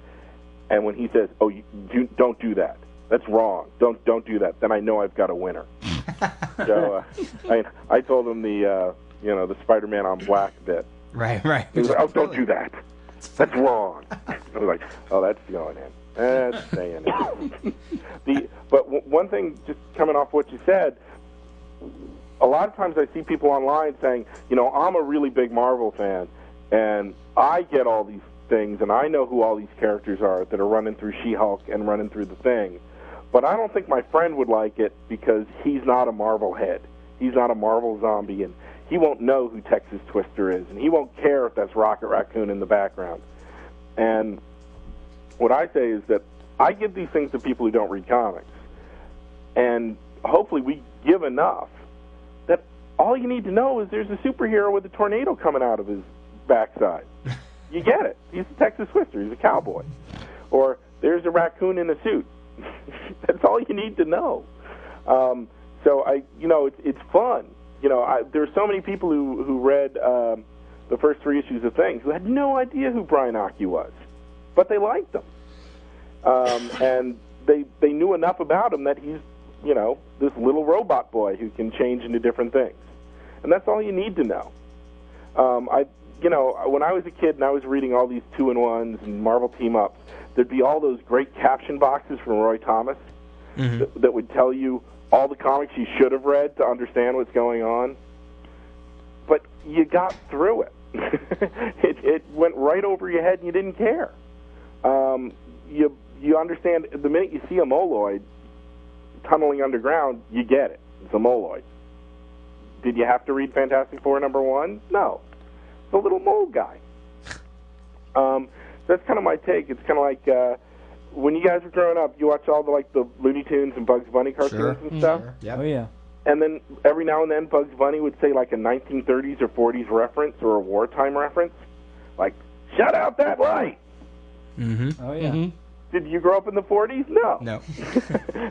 [SPEAKER 6] and when he says, "Oh, don't do that. That's wrong. Don't do that," then I know I've got a winner. So I told him the Spider-Man on Black bit.
[SPEAKER 4] Right.
[SPEAKER 6] He was like, "Oh, don't do that. That's wrong." I was like, "Oh, that's going in. That's staying in." But one thing, just coming off what you said, a lot of times I see people online saying, I'm a really big Marvel fan, and I get all these things, and I know who all these characters are that are running through She-Hulk and running through the Thing. But I don't think my friend would like it because he's not a Marvel head. He's not a Marvel zombie, and he won't know who Texas Twister is, and he won't care if that's Rocket Raccoon in the background. And what I say is that I give these things to people who don't read comics, and hopefully we give enough that all you need to know is there's a superhero with a tornado coming out of his backside. You get it. He's a Texas Twister. He's a cowboy. Or there's a raccoon in a suit. That's all you need to know. So it's fun. There's so many people who read the first 3 issues of Things who had no idea who Brian Aki was, but they liked him, and they knew enough about him that he's this little robot boy who can change into different things, and that's all you need to know. When I was a kid and I was reading all these 2-in-1s and Marvel team-ups, there'd be all those great caption boxes from Roy Thomas that would tell you all the comics you should have read to understand what's going on. But you got through it. It went right over your head and you didn't care. You understand, the minute you see a moloid tunneling underground, you get it. It's a moloid. Did you have to read Fantastic Four #1? No. It's a little mole guy. That's kind of my take. It's kind of like when you guys were growing up, you watch all the Looney Tunes and Bugs Bunny cartoons and stuff.
[SPEAKER 4] Sure. Yep.
[SPEAKER 3] Oh yeah.
[SPEAKER 6] And then every now and then Bugs Bunny would say like a 1930s or 40s reference or a wartime reference, like "Shut out that light."
[SPEAKER 4] Mm-hmm.
[SPEAKER 3] Oh yeah.
[SPEAKER 1] Mm-hmm.
[SPEAKER 6] Did you grow up in the 40s? No.
[SPEAKER 4] No.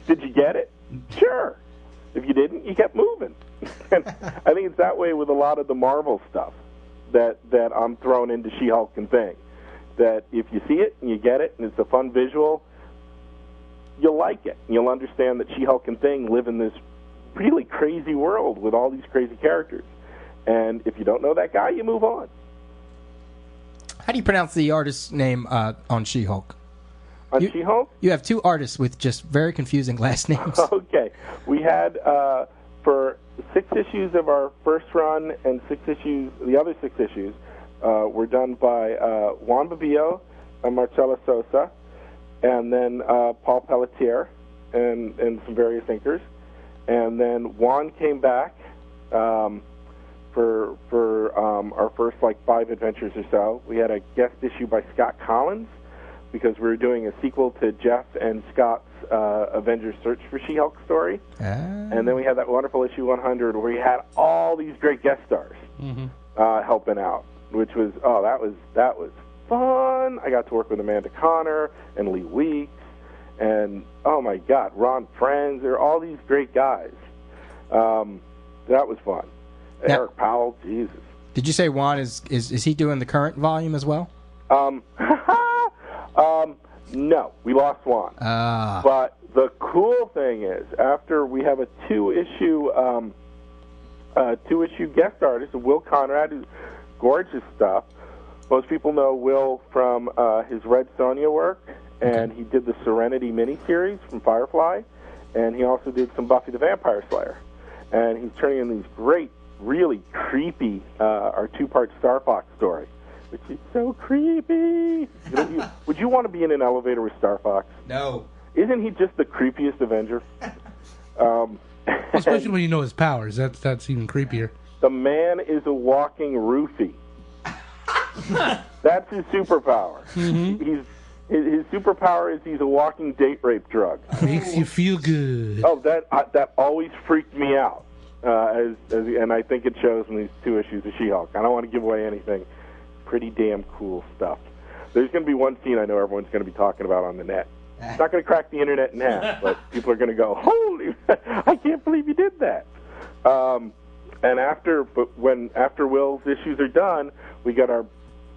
[SPEAKER 6] Did you get it? Sure. If you didn't, you kept moving. And I think it's that way with a lot of the Marvel stuff that I'm throwing into She-Hulk and Thing. That if you see it and you get it and it's a fun visual, you'll like it. And you'll understand that She-Hulk and Thing live in this really crazy world with all these crazy characters. And if you don't know that guy, you move on.
[SPEAKER 4] How do you pronounce the artist's name on She-Hulk?
[SPEAKER 6] On She-Hulk?
[SPEAKER 4] You have 2 artists with just very confusing last names.
[SPEAKER 6] Okay. We had, for 6 issues of our first run and 6 issues, the other 6 issues, were done by Juan Babillo and Marcela Sosa, and then Paul Pelletier and some various inkers. And then Juan came back for our first 5 adventures or so. We had a guest issue by Scott Collins because we were doing a sequel to Jeff and Scott's Avengers Search for She-Hulk story. And then we had that wonderful issue 100 where we had all these great guest stars helping out. which was that was fun. I got to work with Amanda Connor and Lee Weeks, and oh my God, Ron Friends. There are all these great guys. That was fun.
[SPEAKER 4] Now,
[SPEAKER 6] Eric Powell, Jesus.
[SPEAKER 4] Did you say Juan is he doing the current volume as well?
[SPEAKER 6] No, we lost Juan. But the cool thing is, after we have a two-issue guest artist, Will Conrad, who's gorgeous stuff. Most people know Will from his Red Sonja work, and he did the Serenity miniseries from Firefly, and he also did some Buffy the Vampire Slayer. And he's turning in these great, really creepy, our two-part Star Fox story, which is so creepy. Would you want to be in an elevator with Star Fox?
[SPEAKER 4] No.
[SPEAKER 6] Isn't he just the creepiest Avenger?
[SPEAKER 1] Especially when you know his powers. That's even creepier.
[SPEAKER 6] The man is a walking roofie. That's his superpower.
[SPEAKER 1] Mm-hmm.
[SPEAKER 6] His superpower is he's a walking date rape drug.
[SPEAKER 1] Makes you feel good.
[SPEAKER 6] Oh, that always freaked me out. And I think it shows in these two issues of She-Hulk. I don't want to give away anything. Pretty damn cool stuff. There's going to be one scene I know everyone's going to be talking about on the net. It's not going to crack the internet in half, but people are going to go, "Holy! I can't believe you did that." And after Will's issues are done, we get our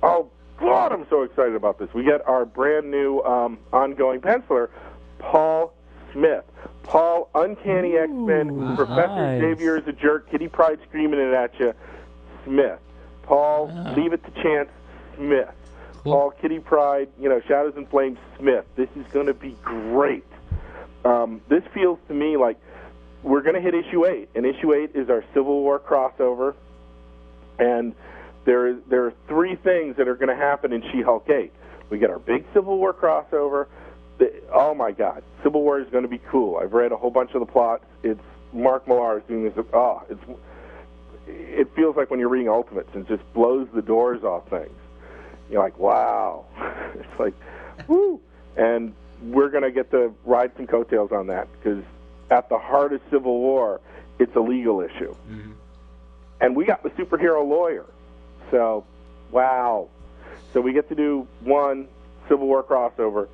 [SPEAKER 6] God, I'm so excited about this. We get our brand new ongoing penciler, Paul Smith. Paul, Uncanny X-Men, Professor Xavier is a jerk, Kitty Pryde screaming it at you, Smith. Paul, Leave It to Chance, Smith. Cool. Paul, Kitty Pryde, Shadows and Flames, Smith. This is going to be great. This feels to me like we're going to hit issue 8, and issue 8 is our Civil War crossover, and there are three things that are going to happen in She-Hulk 8. We get our big Civil War crossover. Oh my God, Civil War is going to be cool. I've read a whole bunch of the plots. It's Mark Millar is doing this. It feels like when you're reading Ultimates and just blows the doors off things. You're like, wow. It's like, woo. And we're going to get to ride some coattails on that because at the heart of Civil War, it's a legal issue. Mm-hmm. And we got the superhero lawyer. So, wow. So we get to do 1, Civil War crossover,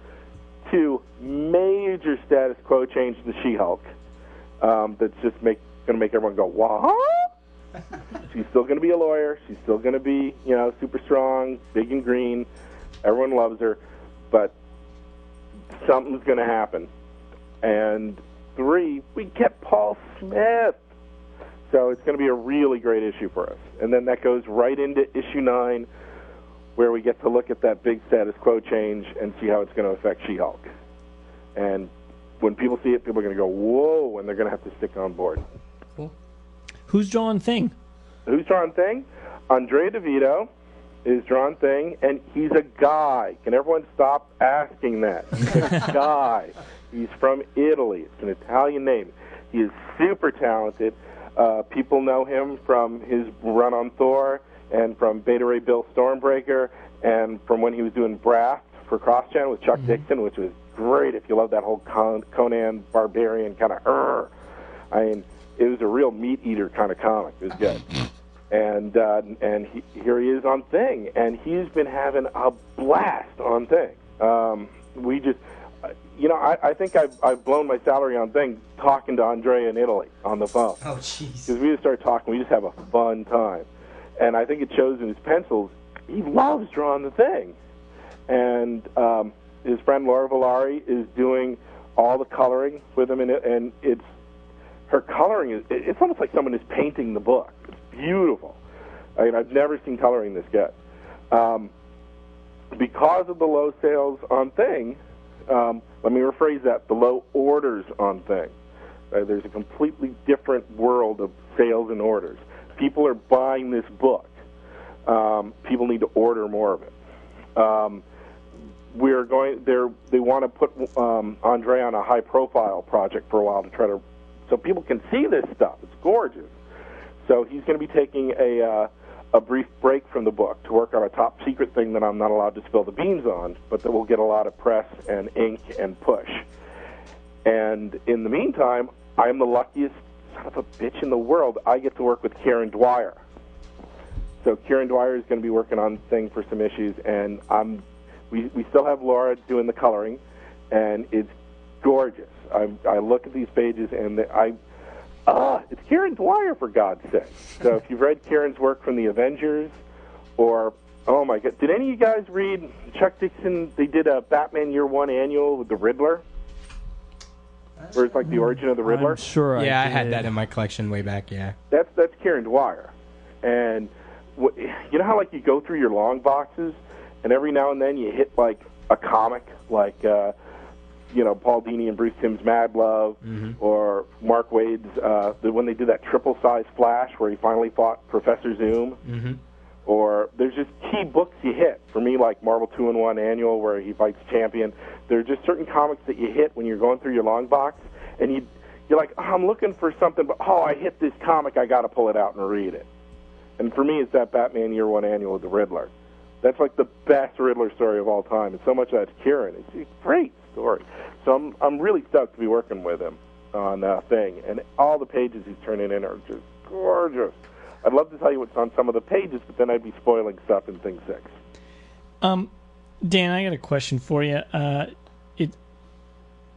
[SPEAKER 6] 2, major status quo change to She-Hulk. That's just going to make everyone go, what? She's still going to be a lawyer. She's still going to be, super strong, big and green. Everyone loves her. But something's going to happen. And 3, we get Paul Smith. So it's going to be a really great issue for us. And then that goes right into issue 9, where we get to look at that big status quo change and see how it's going to affect She-Hulk. And when people see it, people are going to go, whoa, and they're going to have to stick on board.
[SPEAKER 2] Cool. Who's drawing Thing?
[SPEAKER 6] Who's drawing Thing? Andrea DeVito is drawing Thing, and he's a guy. Can everyone stop asking that? He's a guy. He's from Italy. It's an Italian name. He is super talented. People know him from his run on Thor and from Beta Ray Bill Stormbreaker and from when he was doing Brass for Cross Channel with Chuck Dixon, which was great if you love that whole Conan Barbarian kind of I mean, it was a real meat-eater kind of comic. It was good. And here he is on Thing, and he's been having a blast on Thing. I think I've blown my salary on Thing talking to Andrea in Italy on the phone.
[SPEAKER 4] Oh, jeez.
[SPEAKER 6] Because we just start talking. We just have a fun time. And I think it shows in his pencils. He loves drawing the Thing. And his friend Laura Villari is doing all the coloring with him, and her coloring it's almost like someone is painting the book. It's beautiful. I mean, I've never seen coloring this good. Because of the low sales on Thing, let me rephrase that, the low orders on Thing. There's a completely different world of sales and orders. People are buying this book. People need to order more of it. They want to put Andre on a high-profile project for a while to try to, so people can see this stuff. It's gorgeous. So he's going to be taking a brief break from the book to work on a top-secret thing that I'm not allowed to spill the beans on, but that will get a lot of press and ink and push. And in the meantime, I'm the luckiest son of a bitch in the world. I get to work with Karen Dwyer. So Kieran Dwyer is going to be working on thing for some issues, and we still have Laura doing the coloring, and it's gorgeous. I look at these pages, and it's Kieran Dwyer, for God's sake. So if you've read Kieran's work from the Avengers, or, oh my God, did any of you guys read Chuck Dixon? They did a Batman Year One annual with the Riddler, where it's like the origin of the Riddler.
[SPEAKER 3] I'm sure I
[SPEAKER 4] had that in my collection way back, yeah.
[SPEAKER 6] That's Kieran Dwyer. And you know how, like, you go through your long boxes, and every now and then you hit, like, a comic, like, Paul Dini and Bruce Timm's Mad Love, or Mark Waid's, when they did that triple-size Flash where he finally fought Professor Zoom, or there's just key books you hit. For me, like Marvel 2-in-1 Annual where he fights Champion, there are just certain comics that you hit when you're going through your long box, and you're like, oh, I'm looking for something, but, I hit this comic, I got to pull it out and read it. And for me, it's that Batman Year One Annual with the Riddler. That's like the best Riddler story of all time, and so much of that's Kieran. It's a great story. So I'm really stoked to be working with him on Thing, and all the pages he's turning in are just gorgeous. I'd love to tell you what's on some of the pages, but then I'd be spoiling stuff in Thing 6.
[SPEAKER 2] Dan, I got a question for you. I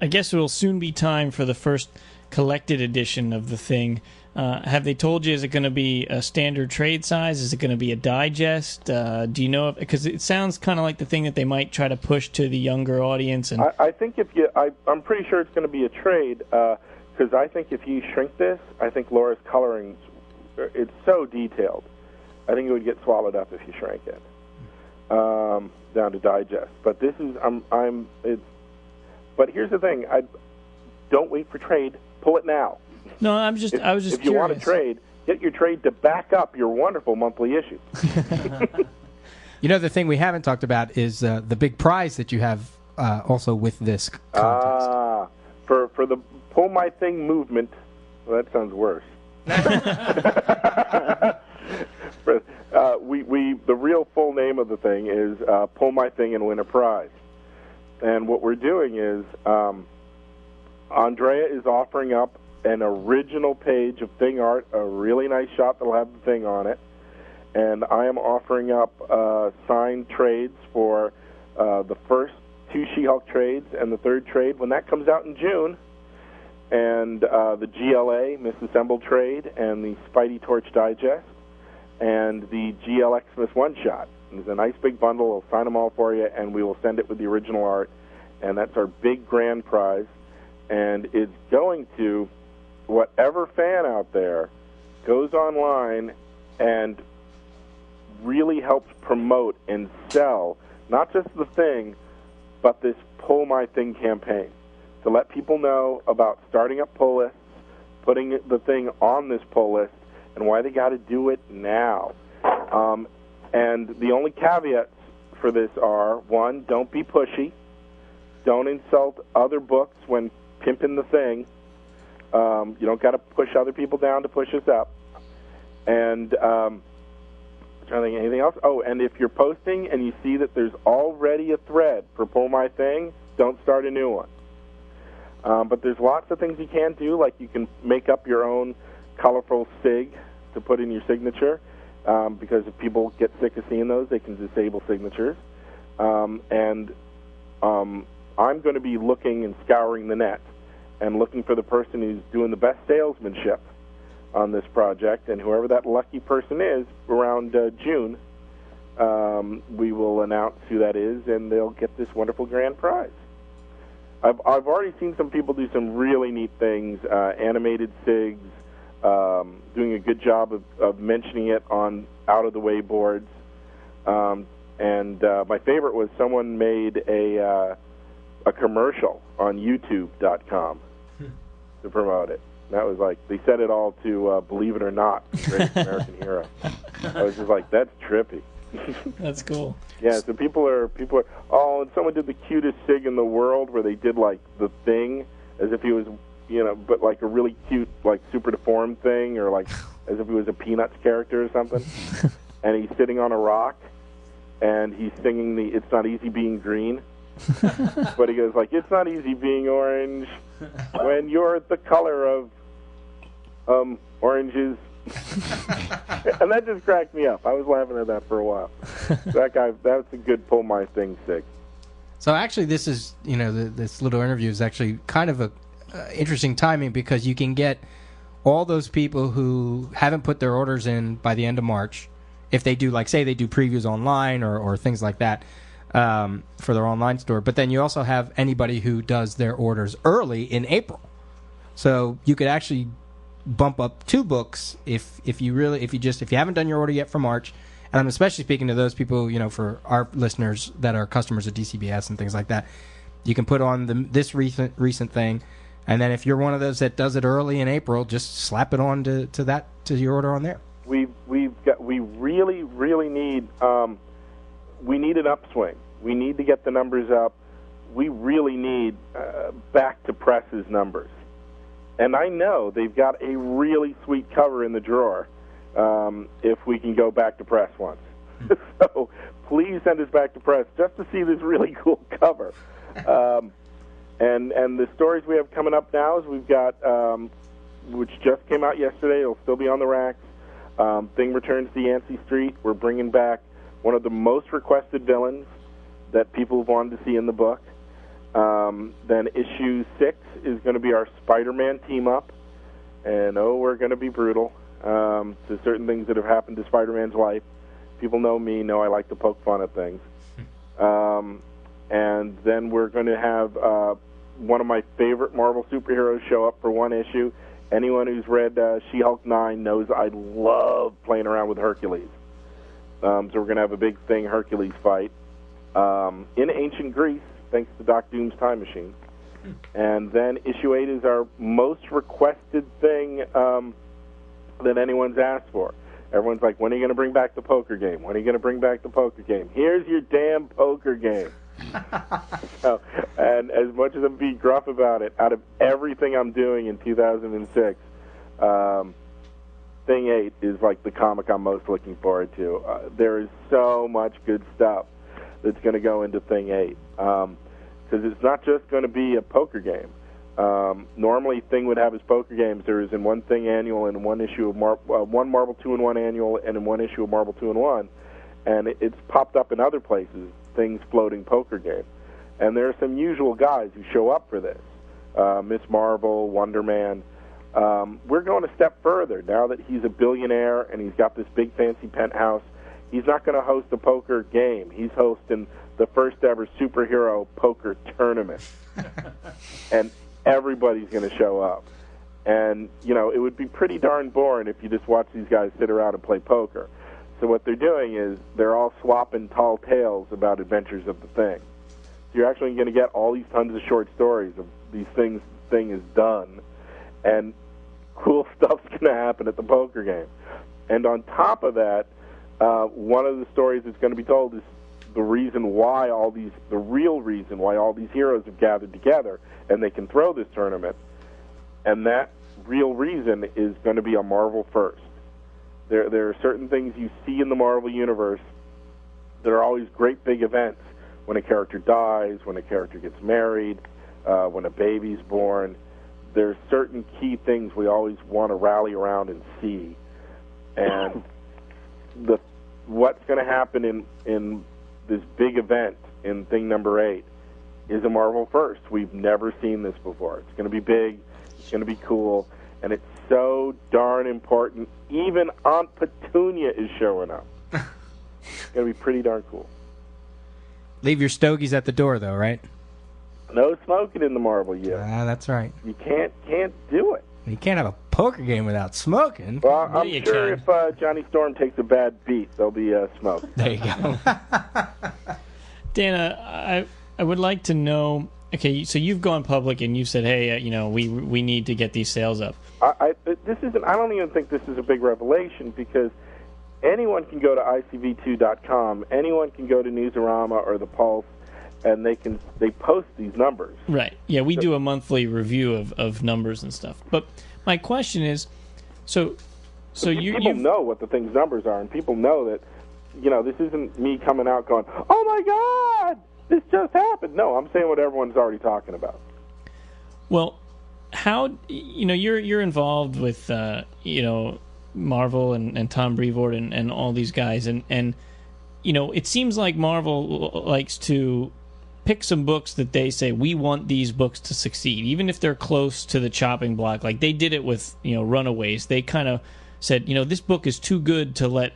[SPEAKER 2] guess it will soon be time for the first collected edition of the Thing. Have they told you, is it going to be a standard trade size? Is it going to be a digest? Do you know? Because it sounds kind of like the thing that they might try to push to the younger audience. And
[SPEAKER 6] I think I'm pretty sure it's going to be a trade, because I think if you shrink this, I think Laura's coloring, it's so detailed. I think it would get swallowed up if you shrank it down to digest. But this is But here's the thing: don't wait for trade. Pull it now.
[SPEAKER 2] No, I was just
[SPEAKER 6] if
[SPEAKER 2] curious.
[SPEAKER 6] If you want to trade, get your trade to back up your wonderful monthly issue.
[SPEAKER 4] The thing we haven't talked about is the big prize that you have also with this contest.
[SPEAKER 6] For the Pull My Thing movement. Well, that sounds worse. The real full name of the thing is Pull My Thing and Win a Prize. And what we're doing is Andrea is offering up an original page of Thing art, a really nice shot that'll have the Thing on it. And I am offering up signed trades for the first 2 She-Hulk trades and the 3rd trade when that comes out in June. And the GLA Misassembled trade and the Spidey Torch Digest and the GL Xmas one-shot. There's a nice big bundle. I'll sign them all for you, and we will send it with the original art. And that's our big grand prize. And it's going to whatever fan out there goes online and really helps promote and sell not just the Thing, but this Pull My Thing campaign, to let people know about starting up pull lists, putting the Thing on this pull list, and why they got to do it now. And the only caveats for this are, 1, don't be pushy. Don't insult other books when pimping the Thing. You don't got to push other people down to push us up. And I'm trying to think anything else. Oh, and if you're posting and you see that there's already a thread for Pull My Thing, don't start a new one. But there's lots of things you can do, like you can make up your own colorful sig to put in your signature, because if people get sick of seeing those, they can disable signatures. And I'm going to be looking and scouring the net and looking for the person who's doing the best salesmanship on this project, and whoever that lucky person is, around June, we will announce who that is, and they'll get this wonderful grand prize. I've already seen some people do some really neat things, animated SIGs, doing a good job of mentioning it on out-of-the-way boards. And my favorite was someone made a commercial on YouTube.com to promote it. That was like, they said it all to Believe It or Not, Greatest American Hero. I was just like, that's trippy.
[SPEAKER 2] That's cool.
[SPEAKER 6] Yeah, so people are, oh, and someone did the cutest SIG in the world where they did, like, the Thing as if he was, but like a really cute, like, super deformed Thing, or like as if he was a Peanuts character or something. And he's sitting on a rock, and he's singing the It's Not Easy Being Green. But he goes like, it's not easy being orange when you're the color of oranges And that just cracked me up. I was laughing at that for a while. That's a good pull my thing 6.
[SPEAKER 4] So actually, this is, this little interview is actually kind of a interesting timing, because you can get all those people who haven't put their orders in by the end of March, if they do, like, say they do previews online or things like that for their online store. But then you also have anybody who does their orders early in April. So you could actually bump up 2 books if you haven't done your order yet for March. And I'm especially speaking to those people, for our listeners that are customers of DCBS and things like that. You can put on this recent thing, and then if you're one of those that does it early in April, just slap it on to your order on there. We
[SPEAKER 6] really need we need an upswing. We need to get the numbers up. We really need back to press's numbers. And I know they've got a really sweet cover in the drawer. If we can go back to press once. So please send us back to press just to see this really cool cover. And the stories we have coming up now is we've got, which just came out yesterday, it'll still be on the racks, Thing Returns to Yancey Street. We're bringing back one of the most requested villains that people have wanted to see in the book. Then issue 6 is going to be our Spider-Man team-up. And, we're going to be brutal. To certain things that have happened to Spider-Man's life. People know me, know I like to poke fun at things. And then we're going to have one of my favorite Marvel superheroes show up for one issue. Anyone who's read She-Hulk 9 knows I love playing around with Hercules. So we're going to have a big Thing Hercules fight in ancient Greece, thanks to Doc Doom's time machine. And then issue 8 is our most requested thing that anyone's asked for. Everyone's like, when are you going to bring back the poker game? When are you going to bring back the poker game? Here's your damn poker game. So, and as much as I'm being gruff about it, out of everything I'm doing in 2006, Thing 8 is like the comic I'm most looking forward to. There is so much good stuff that's going to go into Thing 8. Because it's not just going to be a poker game. Normally, Thing would have his poker games. There is in one Thing annual and one issue of one Marvel 2-in-1 annual and in one issue of Marvel 2-in-1, and it's popped up in other places. Thing's floating poker game, and there are some usual guys who show up for this. Miss Marvel, Wonder Man. We're going a step further now that he's a billionaire and he's got this big fancy penthouse. He's not going to host a poker game. He's hosting the first ever superhero poker tournament, and everybody's going to show up. And, it would be pretty darn boring if you just watch these guys sit around and play poker. So what they're doing is they're all swapping tall tales about adventures of the Thing. So you're actually going to get all these tons of short stories of these things Thing has done, and cool stuff's going to happen at the poker game. And on top of that, one of the stories that's going to be told is the real reason why all these heroes have gathered together and they can throw this tournament. And that real reason is going to be a Marvel first. There are certain things you see in the Marvel universe that are always great big events. When a character dies, when a character gets married, when a baby's born, there's certain key things we always want to rally around and see. And what's going to happen in this big event in Thing number 8 is a Marvel first. We've never seen this before. It's going to be big. It's going to be cool. And it's so darn important. Even Aunt Petunia is showing up. It's going to be pretty darn cool.
[SPEAKER 4] Leave your stogies at the door, though, right?
[SPEAKER 6] No smoking in the Marvel yet.
[SPEAKER 4] That's right.
[SPEAKER 6] You can't do it.
[SPEAKER 4] You can't have a poker game without smoking.
[SPEAKER 6] Well, I'm sure if Johnny Storm takes a bad beat, there'll be smoke.
[SPEAKER 4] There you go.
[SPEAKER 2] Dana, I would like to know. Okay, so you've gone public and you've said, "Hey, we need to get these sales up."
[SPEAKER 6] I don't even think this is a big revelation, because anyone can go to ICV2.com, anyone can go to Newsarama or the Pulse, and they post these numbers.
[SPEAKER 2] Right. Yeah, we do a monthly review of numbers and stuff. But my question is, so
[SPEAKER 6] people know what the Thing's numbers are, and people know that, this isn't me coming out going, "Oh my God, this just happened." No, I'm saying what everyone's already talking about.
[SPEAKER 2] Well, how you're involved with Marvel and Tom Brevoort and all these guys, and it seems like Marvel likes to pick some books that they say, we want these books to succeed, even if they're close to the chopping block. Like they did it with Runaways. They kind of said, this book is too good to let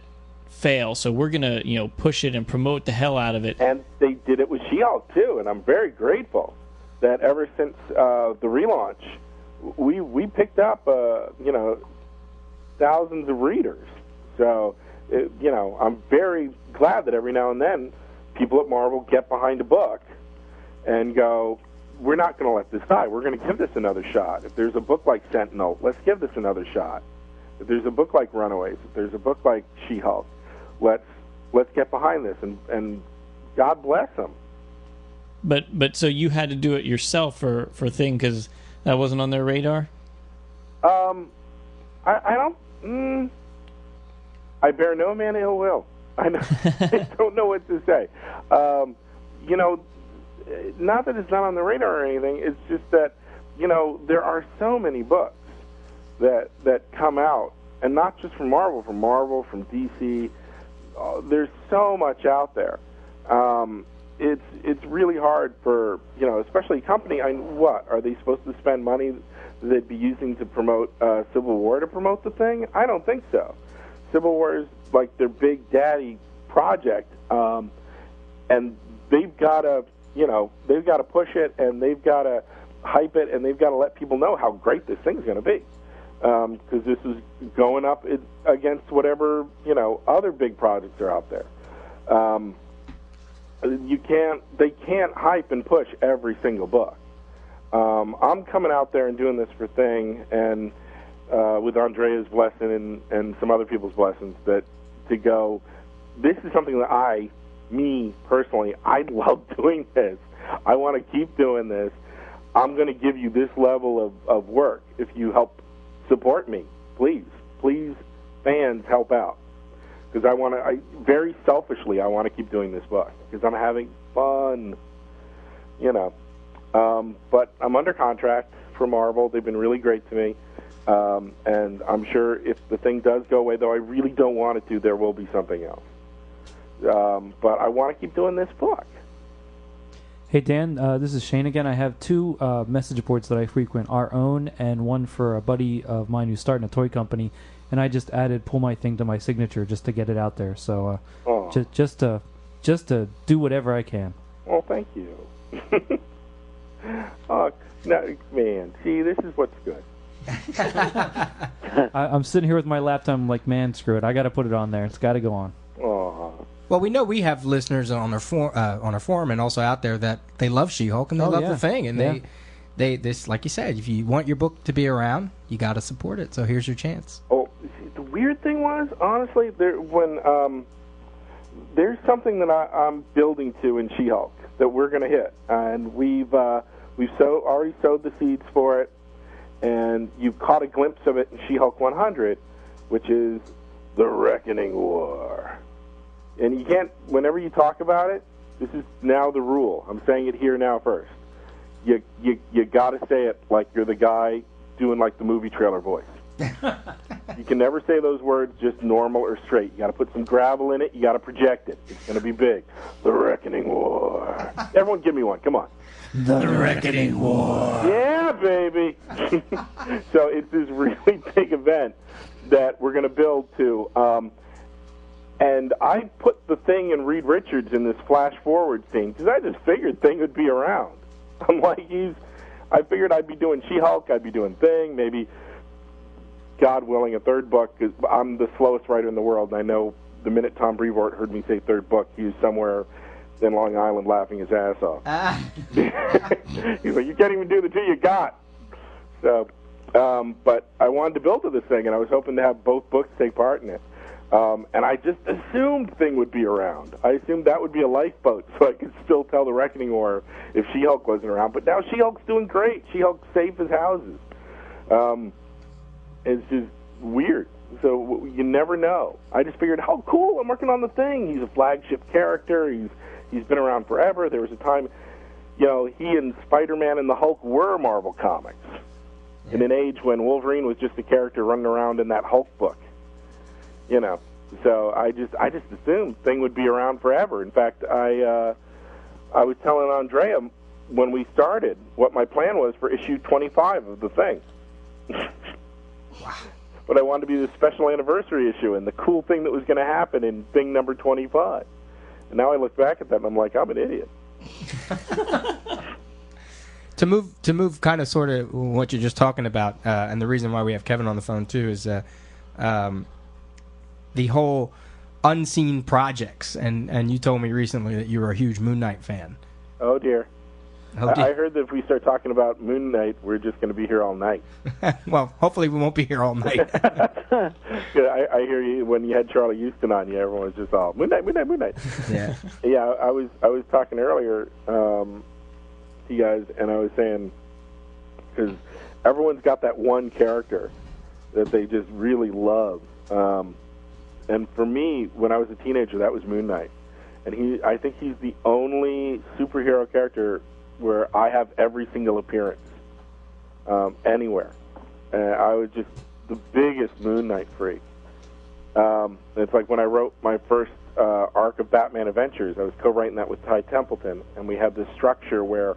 [SPEAKER 2] fail, so we're gonna push it and promote the hell out of it.
[SPEAKER 6] And they did it with She-Hulk too, and I'm very grateful that ever since the relaunch, we picked up thousands of readers. So I'm very glad that every now and then people at Marvel get behind a book and go, we're not going to let this die. We're going to give this another shot. If there's a book like Sentinel, let's give this another shot. If there's a book like Runaways, if there's a book like She-Hulk, let's get behind this, and God bless them.
[SPEAKER 2] But so you had to do it yourself for Thing because that wasn't on their radar?
[SPEAKER 6] I don't. I bear no man ill will. I don't know what to say. Not that it's not on the radar or anything. It's just that there are so many books that come out, and not just from Marvel, from DC. There's so much out there. It's really hard for especially a company. What are they supposed to spend money they'd be using to promote Civil War to promote the thing? I don't think so. Civil War is like their big daddy project, and they've got to push it, and they've got to hype it, and they've got to let people know how great this thing's going to be, because this is going up against whatever other big projects are out there. They can't hype and push every single book. I'm coming out there and doing this for Thing, and with Andrea's blessing and some other people's blessings, to go, this is something that me personally, I love doing this. I want to keep doing this. I'm going to give you this level of work if you help support me. Please, fans, help out. Because very selfishly, I want to keep doing this book because I'm having fun, But I'm under contract for Marvel. They've been really great to me. And I'm sure if the thing does go away, though I really don't want it to, there will be something else. But I want to keep doing this book.
[SPEAKER 3] Hey, Dan, this is Shane again. I have two message boards that I frequent, our own and one for a buddy of mine who's starting a toy company. And I just added Pull My Thing to my signature just to get it out there. So just to do whatever I can.
[SPEAKER 6] Oh, thank you. Oh, no, man, see, this is what's good.
[SPEAKER 3] I'm sitting here with my laptop. I'm like, man, screw it. I got to put it on there. It's got to go on.
[SPEAKER 6] Oh.
[SPEAKER 4] Well, we know we have listeners on our forum and also out there that they love She-Hulk and they love the Thing, and they like you said, if you want your book to be around, you got to support it. So here's your chance.
[SPEAKER 6] Oh, the weird thing was, honestly, when there's something that I'm building to in She-Hulk that we're going to hit, and we've already sowed the seeds for it, and you've caught a glimpse of it in She-Hulk 100, which is the Reckoning War. And you can't, whenever you talk about it, this is now the rule. I'm saying it here now first. You got to say it like you're the guy doing like the movie trailer voice. You can never say those words just normal or straight. You got to put some gravel in it. You got to project it. It's going to be big. The Reckoning War. Everyone, give me one. Come on.
[SPEAKER 2] The Reckoning War.
[SPEAKER 6] Yeah, baby. So it's this really big event that we're going to build to. And I put the Thing and Reed Richards in this flash forward scene because I just figured Thing would be around. I'm like, I figured I'd be doing She-Hulk, I'd be doing Thing, maybe, God willing, a third book, because I'm the slowest writer in the world, and I know the minute Tom Brevoort heard me say third book, he was somewhere in Long Island laughing his ass off. He's like, you can't even do the two you got. So, but I wanted to build to this thing, and I was hoping to have both books take part in it. And I just assumed Thing would be around. I assumed that would be a lifeboat, so I could still tell the Reckoning War if She-Hulk wasn't around. But now She-Hulk's doing great. She-Hulk's safe as houses. It's just weird. So you never know. I just figured, how cool, I'm working on the Thing. He's a flagship character. He's been around forever. There was a time, he and Spider-Man and the Hulk were Marvel Comics in an age when Wolverine was just a character running around in that Hulk book. You know, so I just assumed Thing would be around forever. In fact, I was telling Andrea when we started what my plan was for issue 25 of the Thing.
[SPEAKER 4] Wow.
[SPEAKER 6] But I wanted to be the special anniversary issue and the cool thing that was going to happen in Thing number 25. And now I look back at that and I'm like, I'm an idiot.
[SPEAKER 4] To move kind of sort of what you're just talking about, and the reason why we have Kevin on the phone too is the whole unseen projects. And you told me recently that you were a huge Moon Knight fan.
[SPEAKER 6] Oh, dear.
[SPEAKER 4] Oh, dear.
[SPEAKER 6] I heard that if we start talking about Moon Knight, we're just going to be here all night.
[SPEAKER 4] Well, hopefully we won't be here all night.
[SPEAKER 6] I hear you when you had Charlie Houston on you. Everyone was just all Moon Knight, Moon Knight, Moon Knight.
[SPEAKER 4] Yeah.
[SPEAKER 6] Yeah, I was talking earlier to you guys, and I was saying because everyone's got that one character that they just really love. And for me, when I was a teenager, that was Moon Knight, and I think he's the only superhero character where I have every single appearance anywhere. I was just the biggest Moon Knight freak. It's like when I wrote my first arc of Batman Adventures, I was co-writing that with Ty Templeton, and we had this structure where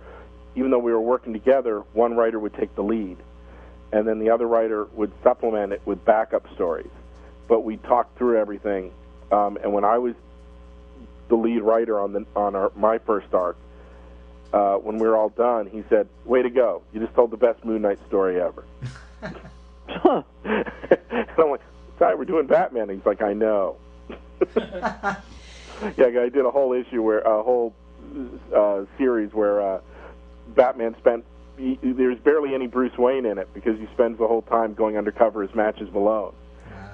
[SPEAKER 6] even though we were working together, one writer would take the lead, and then the other writer would supplement it with backup stories. But we talked through everything, and when I was the lead writer on my first arc, when we were all done, he said, "Way to go! You just told the best Moon Knight story ever." And I'm like, "Ty, we're doing Batman." And he's like, "I know." Yeah, I did a whole issue series where Batman there's barely any Bruce Wayne in it because he spends the whole time going undercover as Matches Malone.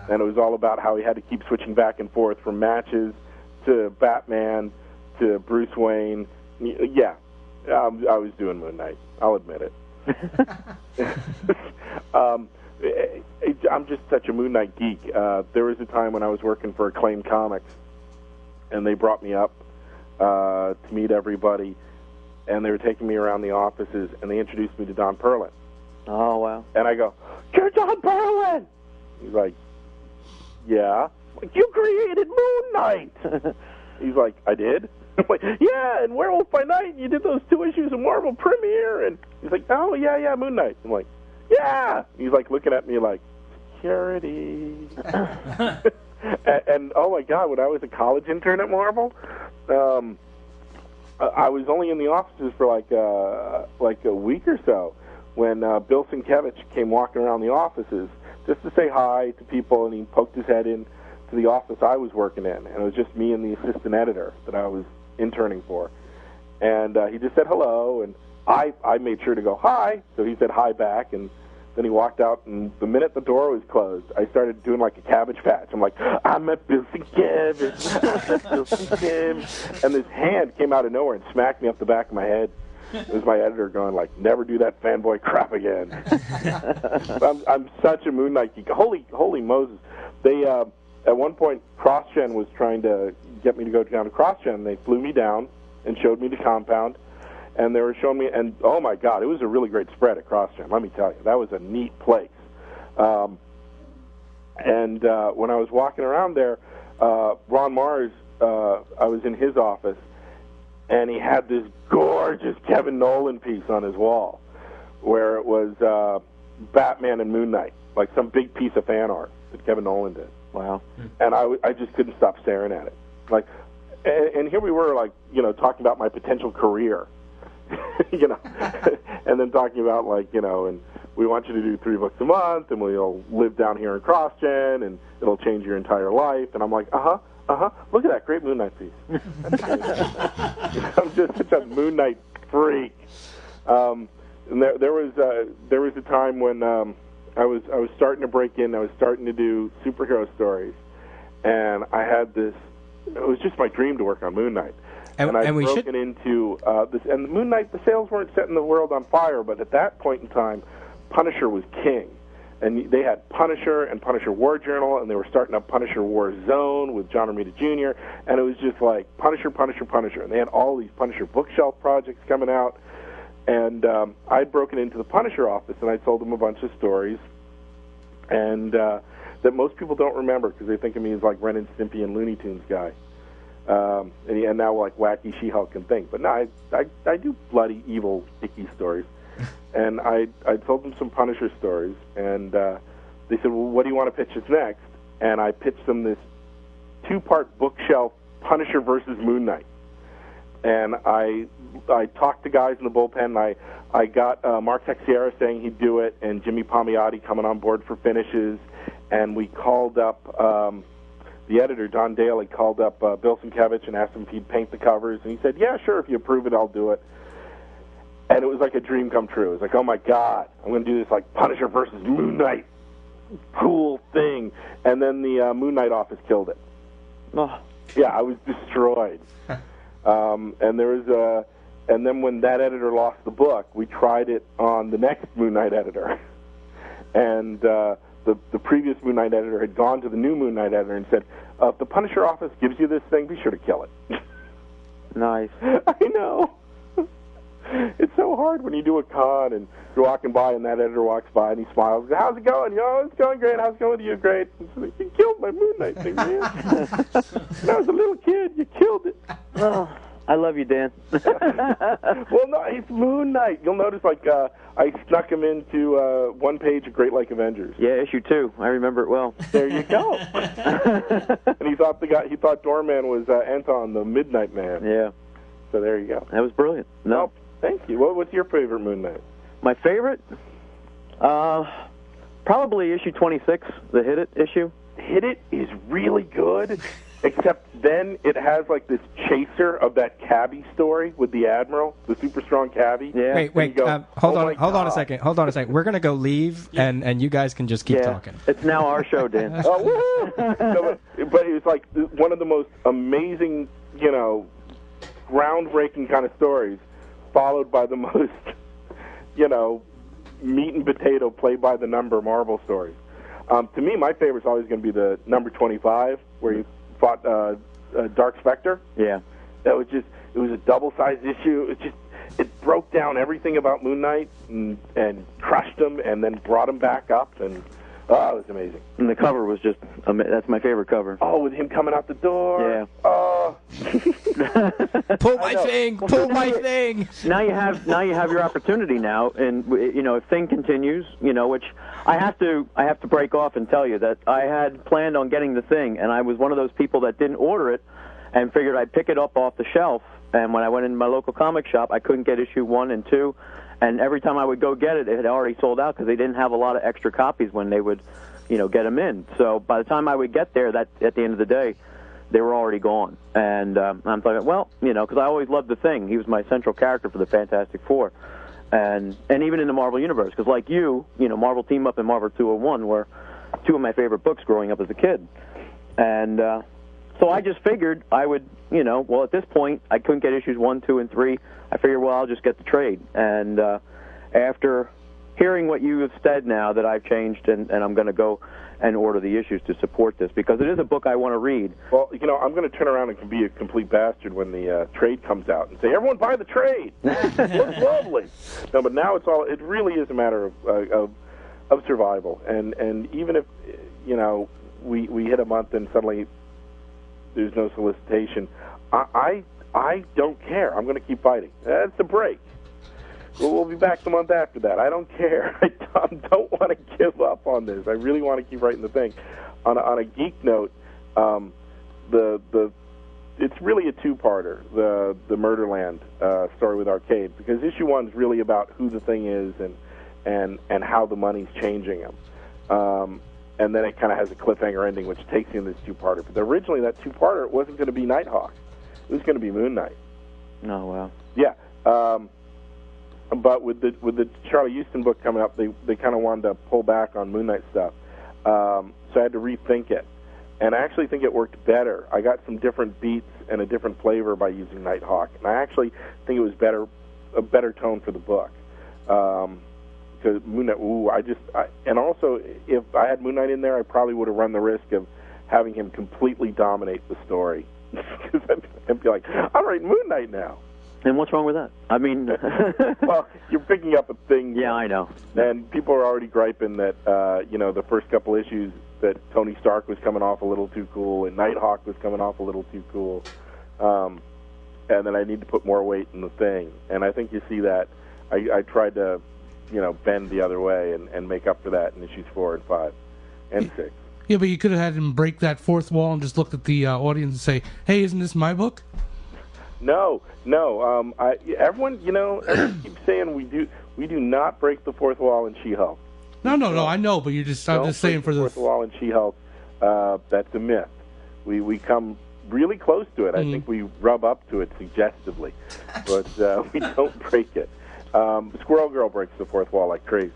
[SPEAKER 6] And it was all about how he had to keep switching back and forth from Matches to Batman to Bruce Wayne. Yeah, I was doing Moon Knight. I'll admit it. I'm just such a Moon Knight geek. There was a time when I was working for Acclaim Comics, and they brought me up to meet everybody, and they were taking me around the offices, and they introduced me to Don Perlin.
[SPEAKER 7] Oh, wow.
[SPEAKER 6] And I go, "You're Don Perlin!" He's like, "Yeah." I'm like, "You created Moon Knight!" He's like, "I did?" I'm like, "Yeah, and Werewolf by Night, you did those 2 issues of Marvel Premiere." And he's like, "Oh, yeah, Moon Knight." I'm like, "Yeah." He's like looking at me like, "Security." and oh my God, when I was a college intern at Marvel, I was only in the offices for like a week or so when Bill Sienkiewicz came walking around the offices just to say hi to people, and he poked his head in to the office I was working in, and it was just me and the assistant editor that I was interning for. And he just said hello, and I made sure to go hi, so he said hi back, and then he walked out, and the minute the door was closed, I started doing like a Cabbage Patch. I'm like, "I'm at Bill Sienkiewicz, I'm at Bill Sienkiewicz." And this hand came out of nowhere and smacked me up the back of my head. It was my editor going like, "Never do that fanboy crap again." I'm such a Moon Knight geek. Holy Moses. They at one point, CrossGen was trying to get me to go down to CrossGen. They flew me down and showed me the compound, and they were showing me, and oh my God, it was a really great spread at CrossGen. Let me tell you, that was a neat place. And when I was walking around there, Ron Mars, I was in his office, and he had this gorgeous Kevin Nolan piece on his wall, where it was Batman and Moon Knight, like some big piece of fan art that Kevin Nolan did.
[SPEAKER 7] Wow.
[SPEAKER 6] And I just couldn't stop staring at it. Like, and here we were, like, talking about my potential career, and then talking about, like, and we want you to do 3 books a month, and we'll live down here in CrossGen, and it'll change your entire life. And I'm like, look at that great Moon Knight piece. I'm just such a Moon Knight freak. And there was a time when I was starting to break in. I was starting to do superhero stories, and I had this. It was just my dream to work on Moon Knight. And I'd broken into this. And Moon Knight, the sales weren't setting the world on fire, but at that point in time, Punisher was king. And they had Punisher and Punisher War Journal, and they were starting up Punisher War Zone with John Romita Jr., and it was just like Punisher, Punisher, Punisher. And they had all these Punisher bookshelf projects coming out. And I'd broken into the Punisher office, and I told them a bunch of stories. And then that most people don't remember because they think of me as like Ren and Stimpy and Looney Tunes guy. And now like wacky She-Hulk and things. But no, I do bloody, evil, icky stories. And I told them some Punisher stories, and they said, well, what do you want to pitch us next? And I pitched them this 2-part bookshelf Punisher versus Moon Knight. And I talked to guys in the bullpen. I got Mark Texiera saying he'd do it, and Jimmy Palmiotti coming on board for finishes. And we called up the editor, Don Daly, called up Bill Sienkiewicz and asked him if he'd paint the covers. And he said, yeah, sure, if you approve it, I'll do it. And it was like a dream come true. It was like, oh, my God, I'm going to do this like Punisher versus Moon Knight. Cool thing. And then the Moon Knight office killed it.
[SPEAKER 7] Oh.
[SPEAKER 6] Yeah, I was destroyed. And there was and then when that editor lost the book, we tried it on the next Moon Knight editor. And the previous Moon Knight editor had gone to the new Moon Knight editor and said, if the Punisher office gives you this thing, be sure to kill it.
[SPEAKER 7] Nice.
[SPEAKER 6] I know. It's so hard when you do a con and you're walking by and that editor walks by and he smiles. How's it going? It's going great. How's it going with you? Great. Like, you killed my Moon Knight thing, man. When I was a little kid, you killed it.
[SPEAKER 7] Oh, I love you, Dan.
[SPEAKER 6] Well, no, it's Moon Knight. You'll notice, like, I snuck him into one page of Great Lake Avengers.
[SPEAKER 7] Yeah, issue 2. I remember it well.
[SPEAKER 6] There you go. And he thought Doorman was Anton, the Midnight Man.
[SPEAKER 7] Yeah.
[SPEAKER 6] So there you go.
[SPEAKER 7] That was brilliant. No.
[SPEAKER 6] Oh, thank you. What's your favorite Moon Knight?
[SPEAKER 7] My favorite? Probably issue 26, the Hit It issue.
[SPEAKER 6] Hit It is really good, except then it has like this chaser of that cabbie story with the Admiral, the super strong cabbie.
[SPEAKER 7] Yeah.
[SPEAKER 4] Wait, go, hold on a second. We're going to go leave, and you guys can just keep talking.
[SPEAKER 7] It's now our show, Dan.
[SPEAKER 6] Oh, no, but it was like one of the most amazing, groundbreaking kind of stories, followed by the most, meat and potato, play-by-the-number Marvel stories. To me, my favorite's always going to be the number 25, where he fought Dark Spectre.
[SPEAKER 7] Yeah.
[SPEAKER 6] That was just, it was a double-sized issue. It broke down everything about Moon Knight and crushed him and then brought him back up, and it was amazing.
[SPEAKER 7] And the cover was just, that's my favorite cover.
[SPEAKER 6] Oh, with him coming out the door.
[SPEAKER 7] Yeah.
[SPEAKER 6] Oh.
[SPEAKER 4] Pull my thing.
[SPEAKER 7] Now you have your opportunity now, and if Thing continues, which I have to break off and tell you that I had planned on getting the Thing, and I was one of those people that didn't order it and figured I'd pick it up off the shelf. And when I went into my local comic shop, I couldn't get issue 1 and 2. And every time I would go get it, it had already sold out because they didn't have a lot of extra copies when they would, get them in. So by the time I would get there, at the end of the day, they were already gone. And I'm thinking, well, because I always loved the Thing. He was my central character for the Fantastic Four. And even in the Marvel Universe, because like Marvel Team Up and Marvel 201 were two of my favorite books growing up as a kid. And so I just figured I would, at this point, I couldn't get issues 1, 2, and 3. I figured, well, I'll just get the trade. And after hearing what you have said now, that I've changed and I'm going to go and order the issues to support this, because it is a book I want to read.
[SPEAKER 6] Well, I'm going to turn around and be a complete bastard when the trade comes out and say, everyone buy the trade. Looks lovely. No, but now it really is a matter of survival. And even if, we hit a month and suddenly there's no solicitation, I don't care. I'm going to keep fighting. That's the break. We'll be back the month after that. I don't care. I don't want to give up on this. I really want to keep writing the thing. On a geek note, it's really a two-parter, the Murderland story with Arcade, because issue 1 is really about who the Thing is and how the money's changing him. And then it kind of has a cliffhanger ending, which takes you in this two-parter. But originally, that two-parter, it wasn't going to be Nighthawk. It was going to be Moon Knight.
[SPEAKER 7] Oh, wow.
[SPEAKER 6] Yeah. But with the Charlie Houston book coming up, they kind of wanted to pull back on Moon Knight stuff. So I had to rethink it. And I actually think it worked better. I got some different beats and a different flavor by using Nighthawk. And I actually think it was a better tone for the book. Because Moon Knight, and also, if I had Moon Knight in there, I probably would have run the risk of having him completely dominate the story. Because I'd be like, I'm writing Moon Knight now.
[SPEAKER 7] And what's wrong with that? I mean...
[SPEAKER 6] Well, you're picking up a thing...
[SPEAKER 7] Yeah, I know.
[SPEAKER 6] And people are already griping that, the first couple issues, that Tony Stark was coming off a little too cool, and Nighthawk was coming off a little too cool. And then I need to put more weight in the Thing. And I think you see that. I tried to, bend the other way and make up for that in issues 4 and 5 and 6.
[SPEAKER 1] Yeah, but you could have had him break that fourth wall and just looked at the audience and say, "Hey, isn't this my book?"
[SPEAKER 6] No. Everyone keeps saying we do not break the fourth wall in She-Hulk.
[SPEAKER 1] No, I know, but I'm just saying for the
[SPEAKER 6] fourth wall in She-Hulk. That's a myth. We come really close to it. I think we rub up to it suggestively, but we don't break it. Squirrel Girl breaks the fourth wall like crazy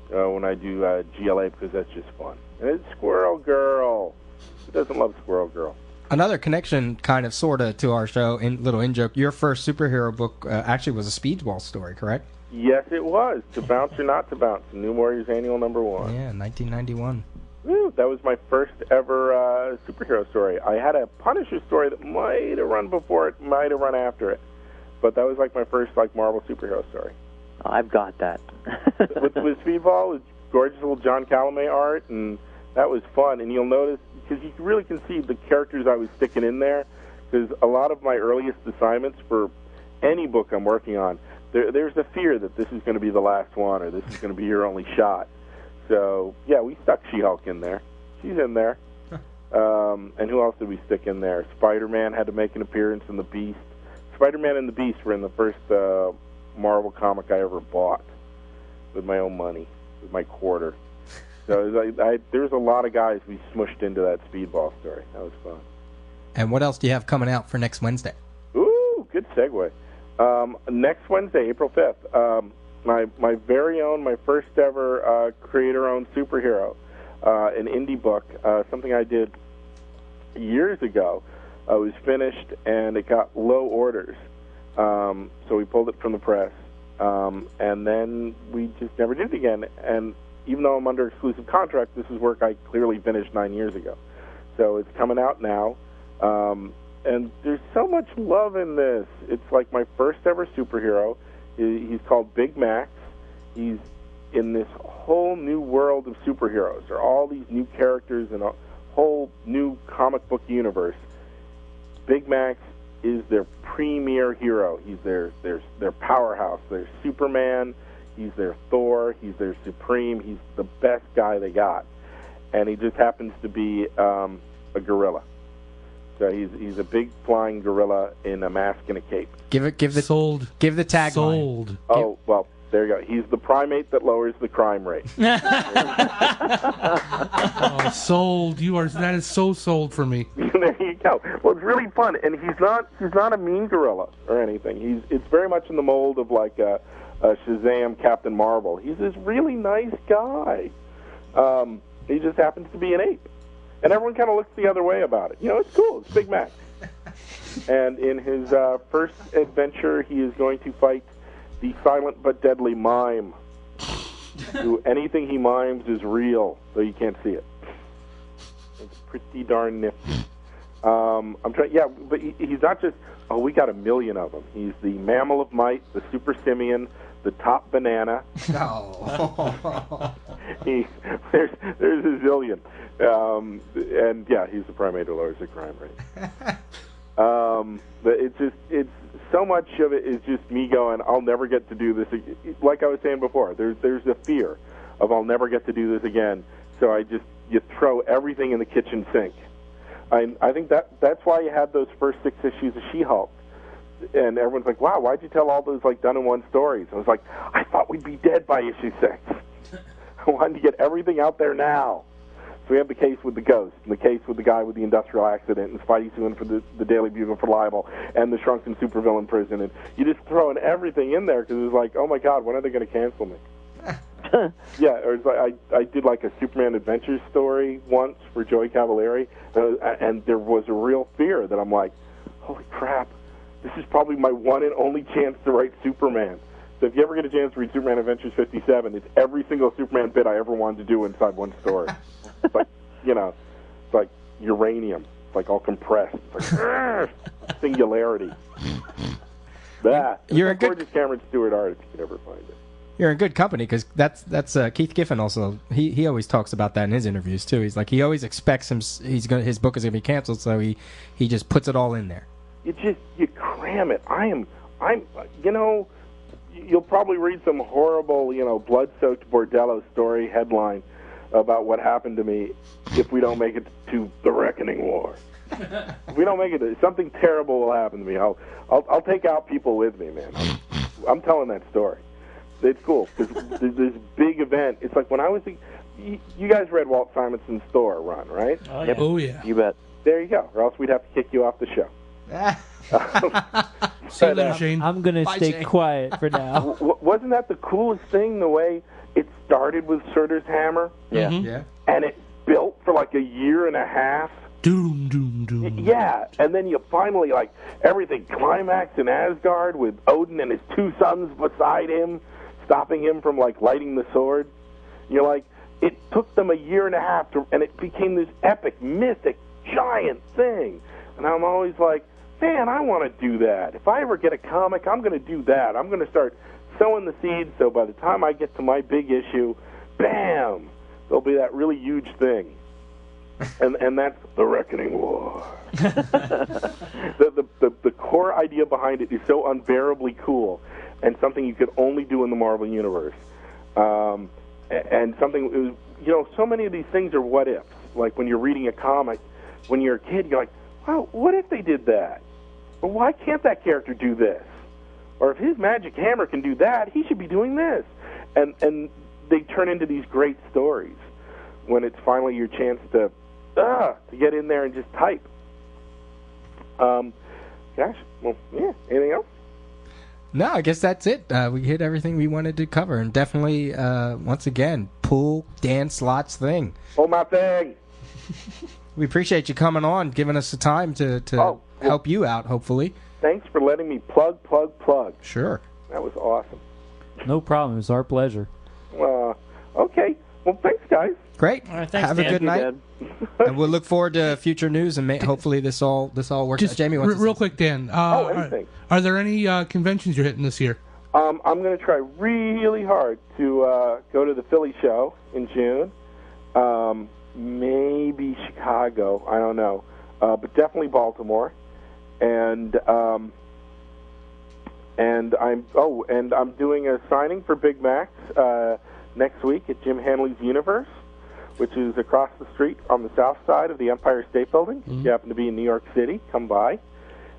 [SPEAKER 6] when I do GLA because that's just fun. And it's Squirrel Girl. Who doesn't love Squirrel Girl?
[SPEAKER 4] Another connection, kind of, sort of, to our show, little in-joke, your first superhero book actually was a Speedball story, correct?
[SPEAKER 6] Yes, it was. To Bounce or Not to Bounce, New Warriors Annual #1.
[SPEAKER 4] Yeah, 1991.
[SPEAKER 6] Woo, that was my first ever superhero story. I had a Punisher story that might have run before it, might have run after it. But that was like my first Marvel superhero story.
[SPEAKER 7] I've got that.
[SPEAKER 6] with Speedball, with gorgeous little John Calumet art, and that was fun. And you'll notice, because you really can see the characters I was sticking in there, because a lot of my earliest assignments for any book I'm working on, there's a fear that this is going to be the last one, or this is going to be your only shot. So, yeah, we stuck She-Hulk in there. She's in there. And who else did we stick in there? Spider-Man had to make an appearance in The Beast. Spider-Man and the Beast were in the first Marvel comic I ever bought with my own money, with my quarter. So there's a lot of guys we smushed into that Speedball story. That was fun.
[SPEAKER 4] And what else do you have coming out for next Wednesday?
[SPEAKER 6] Ooh, good segue. Next Wednesday, April 5th, my very own, my first ever creator-owned superhero, an indie book, something I did years ago. Was finished, and it got low orders. So we pulled it from the press, and then we just never did it again. And even though I'm under exclusive contract, this is work I clearly finished 9 years ago. So it's coming out now, and there's so much love in this. It's like my first ever superhero. He's called Big Max. He's in this whole new world of superheroes. There are all these new characters in a whole new comic book universe. Big Max is their premier hero. He's their powerhouse. Their Superman. He's their Thor. He's their Supreme. He's the best guy they got, and he just happens to be a gorilla. So he's a big flying gorilla in a mask and a cape.
[SPEAKER 4] Give the tagline.
[SPEAKER 1] Sold.
[SPEAKER 6] Oh well, there you go. He's the primate that lowers the crime rate.
[SPEAKER 1] Oh, sold. That is so sold for me.
[SPEAKER 6] There you go. Well, it's really fun, and he's not a mean gorilla or anything. It's very much in the mold of like a Shazam, Captain Marvel. He's this really nice guy. He just happens to be an ape, and everyone kind of looks the other way about it. It's cool. It's Big Mac. And in his first adventure, he is going to fight the silent but deadly mime. Who anything he mimes is real, though you can't see it. It's pretty darn nifty. But he's not just, we got 1 million of them. He's the Mammal of Might, the Super Simian, the Top Banana.
[SPEAKER 4] Oh.
[SPEAKER 6] There's a zillion. And yeah, he's the primate who lowers the crime rate. But it's so much of it is just me going, I'll never get to do this. Like I was saying before, there's a fear of I'll never get to do this again. So you throw everything in the kitchen sink. I think that's why you had those first 6 issues of She-Hulk. And everyone's like, wow, why'd you tell all those done-in-one stories? I was like, I thought we'd be dead by issue 6. I wanted to get everything out there now. So we have the case with the ghost, and the case with the guy with the industrial accident, and Spidey suing for the Daily Bugle for libel, and the shrunken supervillain prison. And you just throwing everything in there because it was like, oh my God, when are they going to cancel me? Yeah, or it's like I did like a Superman Adventures story once for Joey Cavalieri, and there was a real fear that I'm like, holy crap, this is probably my one and only chance to write Superman. So if you ever get a chance to read Superman Adventures 57, it's every single Superman bit I ever wanted to do inside one story. It's like, it's like uranium. It's like all compressed. It's like singularity. You're a gorgeous Cameron Stewart art if you can ever find it.
[SPEAKER 4] you're in good company because that's Keith Giffen also. He always talks about that in his interviews too. He's like he always expects his book is gonna be canceled, so he just puts it all in there.
[SPEAKER 6] You cram it. I'm you'll probably read some horrible blood-soaked bordello story headline about what happened to me if we don't make it to the Reckoning War. If we don't make it, something terrible will happen to me. I'll take out people with me, man. I'm telling that story. It's cool because this big event. It's like when I was you guys read Walt Simonson's Thor run, right?
[SPEAKER 2] Oh yeah.
[SPEAKER 1] Oh yeah.
[SPEAKER 7] You bet.
[SPEAKER 6] There you go. Or else we'd have to kick you off the show.
[SPEAKER 1] See you later, Shane.
[SPEAKER 3] I'm going to stay
[SPEAKER 4] Shane.
[SPEAKER 3] quiet for now.
[SPEAKER 6] Wasn't that the coolest thing? The way it started with Surtur's hammer,
[SPEAKER 7] Yeah.
[SPEAKER 4] Yeah.
[SPEAKER 6] and it built for like a year and a half.
[SPEAKER 1] Doom, doom, doom.
[SPEAKER 6] Yeah, and then you finally, everything climaxed in Asgard with Odin and his two sons beside him, stopping him from, lighting the sword. You're like, it took them a year and a half, and it became this epic, mythic, giant thing. And I'm always like, man, I want to do that. If I ever get a comic, I'm going to do that. I'm going to start sowing the seeds so by the time I get to my big issue, bam, there'll be that really huge thing. And that's the Reckoning War. The core idea behind it is so unbearably cool and something you could only do in the Marvel Universe. And something, so many of these things are what ifs. Like when you're reading a comic, when you're a kid, you're like, wow, what if they did that? Well, why can't that character do this? Or if his magic hammer can do that, he should be doing this. And they turn into these great stories when it's finally your chance to get in there and just type. Gosh, well, yeah. Anything else?
[SPEAKER 4] No, I guess that's it. We hit everything we wanted to cover, and definitely, once again, pull Dan Slott's thing.
[SPEAKER 6] Oh, my thing.
[SPEAKER 4] We appreciate you coming on, giving us the time to help you out, hopefully.
[SPEAKER 6] Thanks for letting me plug.
[SPEAKER 4] Sure.
[SPEAKER 6] That was awesome.
[SPEAKER 3] No problem. It was our pleasure.
[SPEAKER 6] Okay. Well, thanks, guys.
[SPEAKER 4] Great.
[SPEAKER 2] All right, thanks,
[SPEAKER 4] Have
[SPEAKER 2] Dan.
[SPEAKER 4] a good night. And we'll look forward to future news, and hopefully this all works.
[SPEAKER 1] Just
[SPEAKER 4] Jamie, wants
[SPEAKER 1] real quick, Dan.
[SPEAKER 6] Anything.
[SPEAKER 1] Are there any conventions you're hitting this year?
[SPEAKER 6] I'm going to try really hard to go to the Philly show in June. Maybe Chicago. I don't know. But definitely Baltimore. And I'm doing a signing for Big Max next week at Jim Hanley's Universe, which is across the street on the south side of the Empire State Building.
[SPEAKER 4] Mm-hmm.
[SPEAKER 6] If you happen to be in New York City, come by.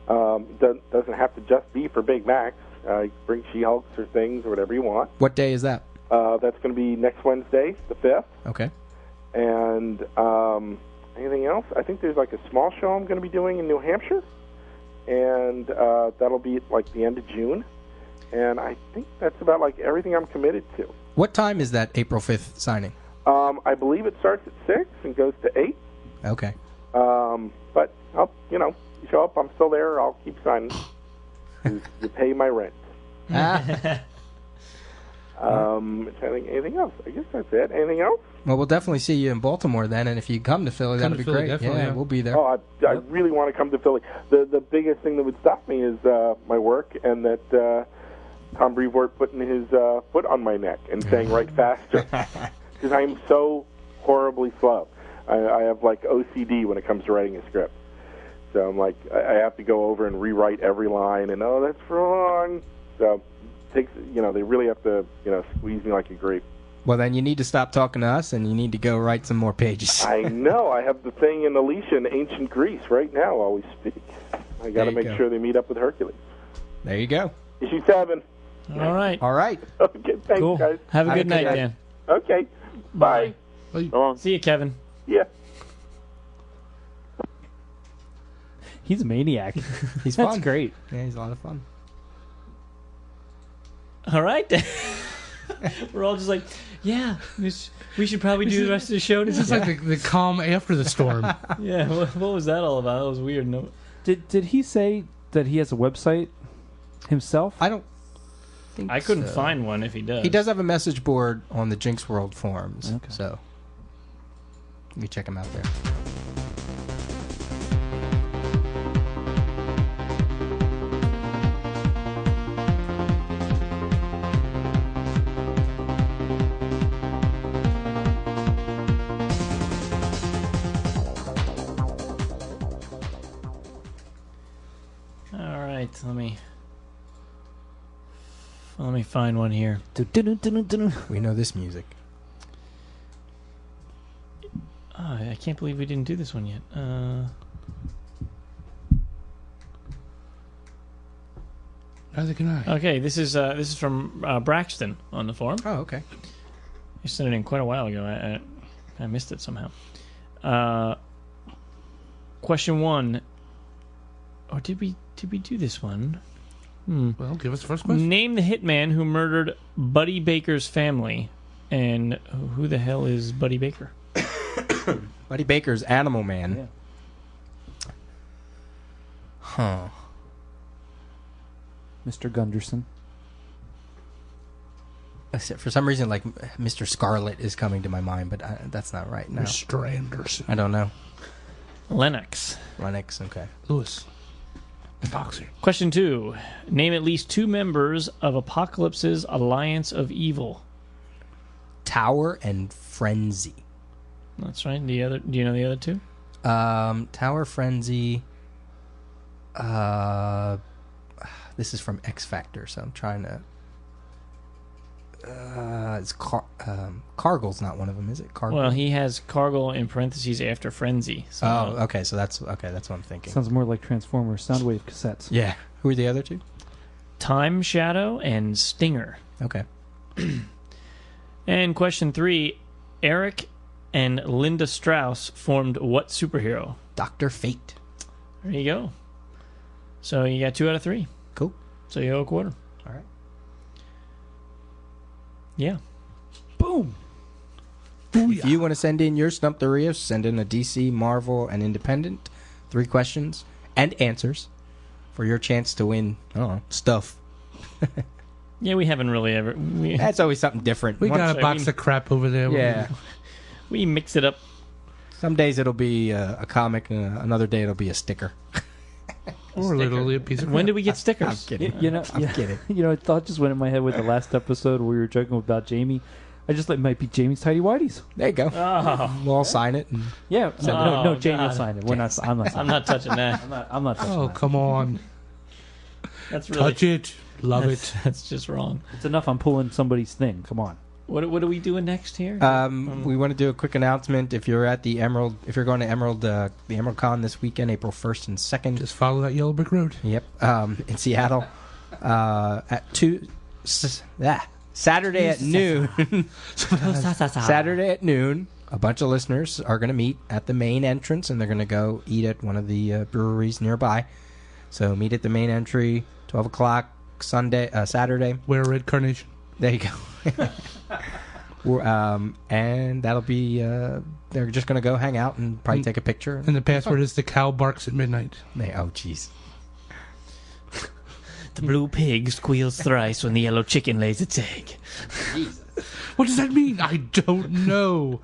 [SPEAKER 6] Doesn't have to just be for Big Max. You bring She-Hulks or things or whatever you want.
[SPEAKER 4] What day is that?
[SPEAKER 6] That's going to be next Wednesday, the 5th.
[SPEAKER 4] Okay.
[SPEAKER 6] And anything else? I think there's a small show I'm going to be doing in New Hampshire, and that'll be at the end of June. And I think that's about everything I'm committed to.
[SPEAKER 4] What time is that April 5th signing?
[SPEAKER 6] I believe it starts at 6 and goes to 8.
[SPEAKER 4] Okay.
[SPEAKER 6] But I'll, you show up, I'm still there. I'll keep signing. You pay my rent. Anything else? I guess that's it. Anything else?
[SPEAKER 4] Well, we'll definitely see you in Baltimore then, and if you come to Philly, that'd be great. Yeah, we'll be there.
[SPEAKER 6] Oh, I really want to come to Philly. The biggest thing that would stop me is my work, and that Tom Brevoort putting his foot on my neck and saying "write faster," because I'm so horribly slow. I have OCD when it comes to writing a script. So I'm I have to go over and rewrite every line, and that's wrong. So it takes they really have to squeeze me like a grape.
[SPEAKER 4] Well, then you need to stop talking to us, and you need to go write some more pages.
[SPEAKER 6] I know. I have the thing in Alicia in ancient Greece right now while we speak. I got to make sure they meet up with Hercules.
[SPEAKER 4] There you go.
[SPEAKER 6] Issue 7.
[SPEAKER 2] All right.
[SPEAKER 4] All right.
[SPEAKER 6] Okay, thanks,
[SPEAKER 2] Cool.
[SPEAKER 6] guys.
[SPEAKER 2] Have a good night, Dan.
[SPEAKER 6] Okay, bye.
[SPEAKER 2] See you, Kevin.
[SPEAKER 6] Yeah.
[SPEAKER 3] He's a maniac.
[SPEAKER 4] He's
[SPEAKER 3] That's
[SPEAKER 4] fun.
[SPEAKER 3] great.
[SPEAKER 4] Yeah, he's a lot of fun.
[SPEAKER 2] All right, Dan. We're all just we should probably do the rest of the show.
[SPEAKER 1] This is like the calm after the storm.
[SPEAKER 2] Yeah, what was that all about? That was weird. No,
[SPEAKER 3] Did he say that he has a website himself?
[SPEAKER 4] I don't think
[SPEAKER 2] I couldn't
[SPEAKER 4] so.
[SPEAKER 2] find one if he does.
[SPEAKER 4] He does have a message board on the Jinx World forums, so you can check him out there.
[SPEAKER 2] right, let me find one here.
[SPEAKER 4] We know this music.
[SPEAKER 2] Oh, I can't believe we didn't do this one yet.
[SPEAKER 1] Neither can I.
[SPEAKER 2] Okay, this is from Braxton on the forum.
[SPEAKER 4] Oh, okay.
[SPEAKER 2] You sent it in quite a while ago. I missed it somehow. Question 1. Or did we do this one?
[SPEAKER 1] Well, give us the first question.
[SPEAKER 2] Name the hitman who murdered Buddy Baker's family. And who the hell is Buddy Baker?
[SPEAKER 4] Buddy Baker's Animal Man.
[SPEAKER 3] Yeah.
[SPEAKER 4] Huh.
[SPEAKER 3] Mr. Gunderson.
[SPEAKER 4] For some reason, like Mr. Scarlet is coming to my mind, but that's not right. No.
[SPEAKER 1] Mr. Anderson.
[SPEAKER 4] I don't know.
[SPEAKER 2] Lennox.
[SPEAKER 4] Lennox, okay.
[SPEAKER 1] Lewis. The boxer.
[SPEAKER 2] Question 2. Name at least 2 members of Apocalypse's Alliance of Evil.
[SPEAKER 4] Tower and Frenzy.
[SPEAKER 2] That's right. Do you know the other 2?
[SPEAKER 4] Tower, Frenzy. This is from X Factor, so I'm trying to. It's Cargill's not one of them, is it? Cargill?
[SPEAKER 2] Well, he has Cargill in parentheses after Frenzy. So
[SPEAKER 4] okay. So that's what I'm thinking.
[SPEAKER 3] Sounds more like Transformers Soundwave cassettes.
[SPEAKER 4] Yeah. Who are the other 2?
[SPEAKER 2] Time Shadow and Stinger.
[SPEAKER 4] Okay.
[SPEAKER 2] And question 3. Eric and Linda Strauss formed what superhero?
[SPEAKER 4] Dr. Fate.
[SPEAKER 2] There you go. So you got 2 out of 3.
[SPEAKER 4] Cool.
[SPEAKER 2] So you owe a quarter.
[SPEAKER 4] All right.
[SPEAKER 2] Yeah.
[SPEAKER 3] Boom.
[SPEAKER 4] If you want to send in your Stump the Rios, send in a DC, Marvel, and Independent. 3 questions and answers for your chance to win stuff.
[SPEAKER 2] Yeah, we haven't really ever...
[SPEAKER 4] That's always something different.
[SPEAKER 1] We got a box of crap over there.
[SPEAKER 4] Yeah.
[SPEAKER 2] We mix it up.
[SPEAKER 4] Some days it'll be a comic, and another day it'll be a sticker.
[SPEAKER 1] Or literally a piece of crap.
[SPEAKER 2] When did we get stickers?
[SPEAKER 4] I'm kidding.
[SPEAKER 3] I'm kidding. A thought just went in my head with the last episode where we were joking about Jamie. I just thought it might be Jamie's Tidy Whities.
[SPEAKER 4] There you go.
[SPEAKER 2] Oh.
[SPEAKER 4] We'll all sign it. And
[SPEAKER 3] Yeah. No, Jamie will
[SPEAKER 2] God.
[SPEAKER 3] sign it. I'm not signing
[SPEAKER 2] I'm not touching that.
[SPEAKER 3] I'm not touching
[SPEAKER 1] Oh,
[SPEAKER 3] that.
[SPEAKER 1] come on.
[SPEAKER 2] That's really...
[SPEAKER 1] Touch it. Love it.
[SPEAKER 2] That's just wrong.
[SPEAKER 3] It's enough I'm pulling somebody's thing. Come on.
[SPEAKER 2] What are we doing next here?
[SPEAKER 4] we want to do a quick announcement. If you're at the Emerald, if you're going to the Emerald Con this weekend, April 1st and 2nd.
[SPEAKER 1] Just follow that yellow brick road.
[SPEAKER 4] Yep. In Seattle, at Saturday at noon. Saturday at noon, a bunch of listeners are going to meet at the main entrance, and they're going to go eat at one of the breweries nearby. So meet at the main entry, 12 o'clock, Saturday.
[SPEAKER 1] Wear a red carnation.
[SPEAKER 4] There you go. And that'll be, they're just going to go hang out and probably take a picture.
[SPEAKER 1] And the password is the cow barks at midnight.
[SPEAKER 4] Oh, jeez.
[SPEAKER 2] The blue pig squeals thrice when the yellow chicken lays its egg.
[SPEAKER 1] What does that mean? I don't know.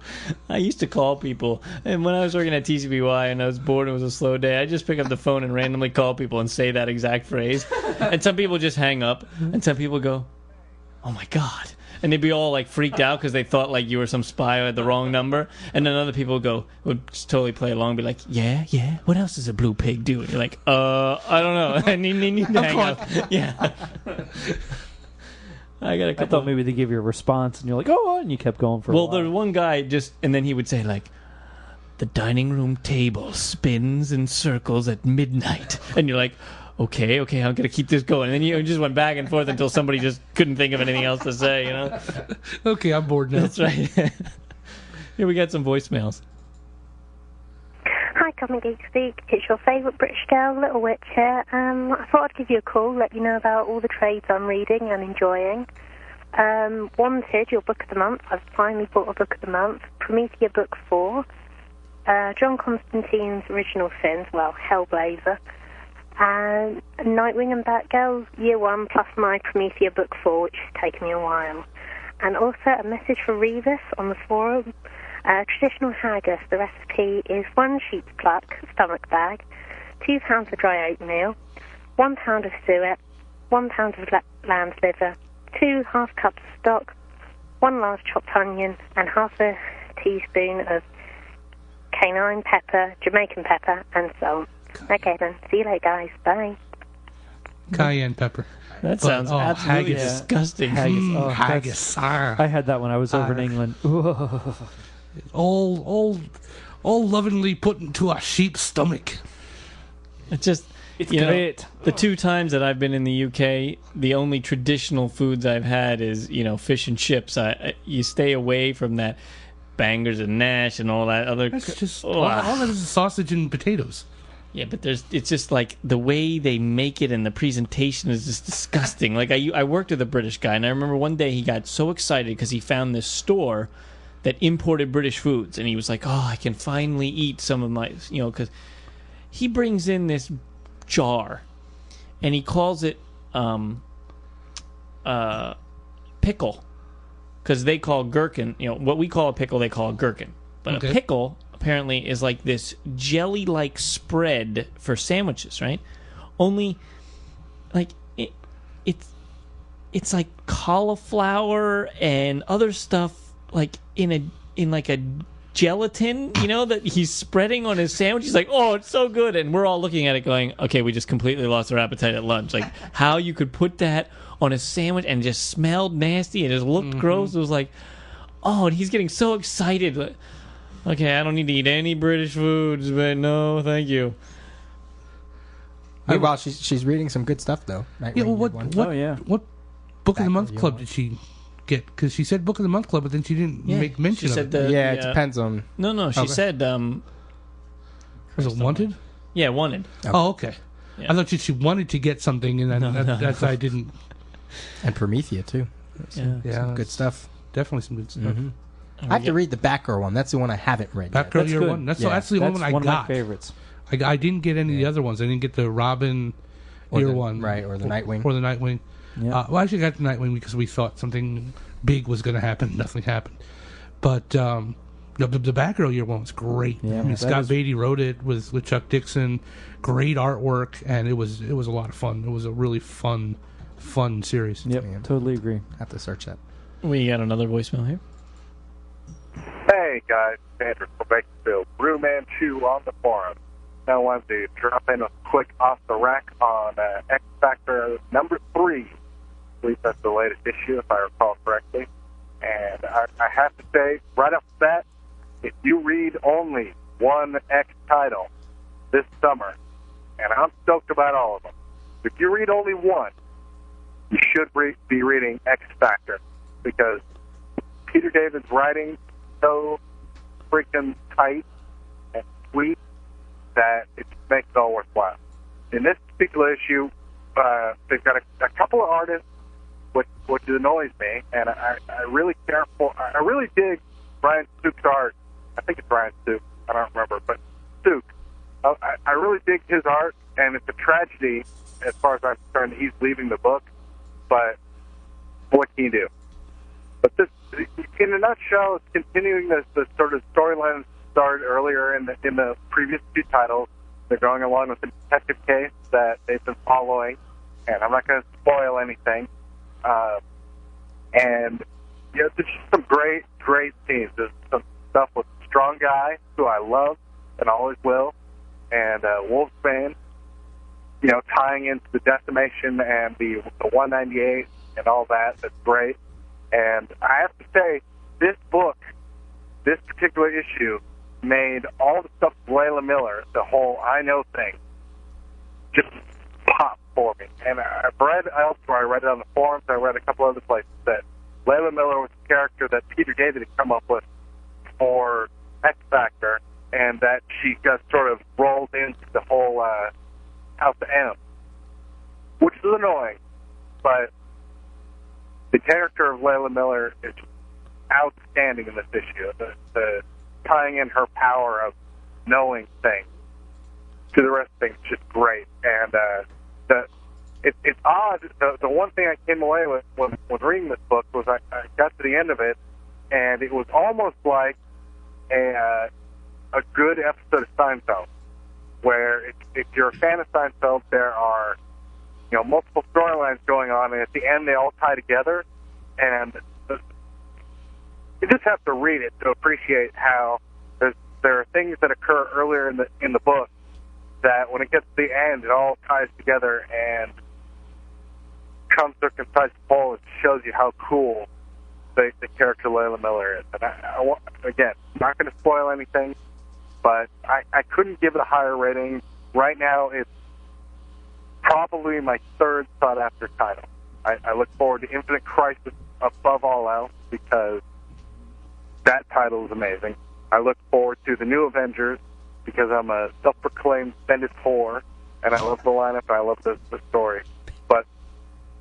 [SPEAKER 2] I used to call people, and when I was working at TCBY and I was bored and it was a slow day, I'd just pick up the phone and randomly call people and say that exact phrase. And some people just hang up, and some people go, "Oh my God." And they'd be all like freaked out because they thought like you were some spy who had the wrong number. And then other people would just totally play along and be like, yeah, what else does a blue pig do? And you're like, I don't know. I need to hang up. Yeah. I
[SPEAKER 3] thought maybe they give you a response and you're like, oh, and you kept going for a while.
[SPEAKER 2] Well, there's one guy and then he would say like, the dining room table spins in circles at midnight. And you're like, okay, I'm going to keep this going. And then you just went back and forth until somebody just couldn't think of anything else to say, you know?
[SPEAKER 1] Okay, I'm bored now.
[SPEAKER 2] That's right. Here we got some voicemails.
[SPEAKER 8] Hi, Comic Geek Speak. It's your favourite British girl, Little Witch here. I thought I'd give you a call, let you know about all the trades I'm reading and enjoying. Wanted, your book of the month. I've finally bought a book of the month. Promethea Book 4. John Constantine's Original Sins, well, Hellblazer. Nightwing and Batgirl, Year 1, plus my Promethea Book 4, which has taken me a while. And also a message for Revis on the forum. Traditional haggis, the recipe is 1 sheep's pluck, stomach bag, 2 pounds of dry oatmeal, 1 pound of suet, 1 pound of lamb's liver, 2 half cups of stock, 1 large chopped onion, and half a teaspoon of cayenne pepper, Jamaican pepper, and salt. Okay then, see you later guys, bye.
[SPEAKER 1] Cayenne pepper.
[SPEAKER 2] That sounds absolutely
[SPEAKER 1] haggis.
[SPEAKER 2] disgusting.
[SPEAKER 1] Haggis.
[SPEAKER 3] I had that when I was over in England.
[SPEAKER 1] all lovingly put into a sheep's stomach.
[SPEAKER 2] It's just,
[SPEAKER 3] great.
[SPEAKER 2] The 2 times that I've been in the UK, the only traditional foods I've had is, fish and chips. You stay away from that Bangers and Nash and all that other.
[SPEAKER 1] That's just all that is sausage and potatoes.
[SPEAKER 2] Yeah, but it's just like the way they make it and the presentation is just disgusting. Like I worked with a British guy, and I remember one day he got so excited because he found this store that imported British foods, and he was like, "Oh, I can finally eat some of my," because he brings in this jar, and he calls it pickle, because they call gherkin, what we call a pickle, they call a gherkin, but a pickle apparently is like this jelly-like spread for sandwiches, right? Only, like it's like cauliflower and other stuff, like in like a gelatin, that he's spreading on his sandwich. He's like, "Oh, it's so good," and we're all looking at it, going, "Okay, we just completely lost our appetite at lunch." Like, how you could put that on a sandwich and just smelled nasty and just looked gross. It was like, oh, and he's getting so excited. Like, okay, I don't need to eat any British foods, but no, thank you.
[SPEAKER 4] Well, she's reading some good stuff though.
[SPEAKER 1] Yeah, well, what Book of the Month Club did she get? Because she said Book of the Month Club, but then she didn't make mention of it.
[SPEAKER 4] It depends on.
[SPEAKER 2] No, she said.
[SPEAKER 1] Was it Wanted?
[SPEAKER 2] Yeah, Wanted.
[SPEAKER 1] Oh, okay. Yeah. I thought she wanted to get something, and then that's I didn't.
[SPEAKER 4] And Promethea too. Some good stuff.
[SPEAKER 1] Definitely some good stuff.
[SPEAKER 4] Mm-hmm. I have to read the Batgirl one. That's the one I haven't read yet.
[SPEAKER 1] Batgirl Year One. That's the only one I got.
[SPEAKER 3] One of my favorites.
[SPEAKER 1] I didn't get any of the other ones. I didn't get the Robin Year One.
[SPEAKER 4] Right, or the Nightwing.
[SPEAKER 1] Or the Nightwing.
[SPEAKER 3] Yeah.
[SPEAKER 1] Well, I actually got the Nightwing because we thought something big was going to happen. Nothing happened. But the Batgirl Year One was great.
[SPEAKER 3] Yeah,
[SPEAKER 1] I mean, Scott Beatty wrote it with Chuck Dixon. Great artwork, and it was a lot of fun. It was a really fun series.
[SPEAKER 3] Yep, totally agree.
[SPEAKER 4] Have to search that.
[SPEAKER 2] We got another voicemail here.
[SPEAKER 9] Hey guys, Andrew from Bakersfield, Brewman 2 on the forum. I wanted to drop in a quick off the rack on X Factor number 3. I believe that's the latest issue, if I recall correctly. And I have to say, right off the bat, if you read only one X title this summer, and I'm stoked about all of them, if you read only one, you should be reading X Factor, because Peter David's writing so freaking tight and sweet that it makes it all worthwhile. In this particular issue, they've got a couple of artists, which annoys me, and I really care for. I really dig Brian Stuk's art. I think it's Brian Stuk. I don't remember, but Stuk. I really dig his art, and it's a tragedy as far as I'm concerned that he's leaving the book. But what can you do? But this, in a nutshell, it's continuing the sort of storyline started earlier in the previous 2 titles. They're going along with the detective case that they've been following, and I'm not going to spoil anything. And there's just some great scenes. There's some stuff with Strong Guy, who I love and always will, and Wolfsbane, tying into the decimation and the 198 and all that. That's great. And I have to say, this book, this particular issue, made all the stuff with Layla Miller, the whole I Know thing, just pop for me. And I've read elsewhere, I read it on the forums, I read a couple other places, that Layla Miller was a character that Peter David had come up with for X Factor, and that she got sort of rolled into the whole House of M, which is annoying, but the character of Layla Miller is outstanding in this issue. The tying in her power of knowing things to the rest of things is just great. And it's odd. The one thing I came away with when reading this book was I got to the end of it, and it was almost like a good episode of Seinfeld, where if you're a fan of Seinfeld, there are multiple storylines going on, and at the end they all tie together, and you just have to read it to appreciate how there are things that occur earlier in the book that when it gets to the end, it all ties together, and uncircumcised pole, it shows you how cool the character Layla Miller is. And again, not going to spoil anything, but I couldn't give it a higher rating. Right now, it's probably my third sought-after title. I look forward to Infinite Crisis above all else because that title is amazing. I look forward to the new Avengers because I'm a self-proclaimed Bendis whore, and I love the lineup and I love the story. But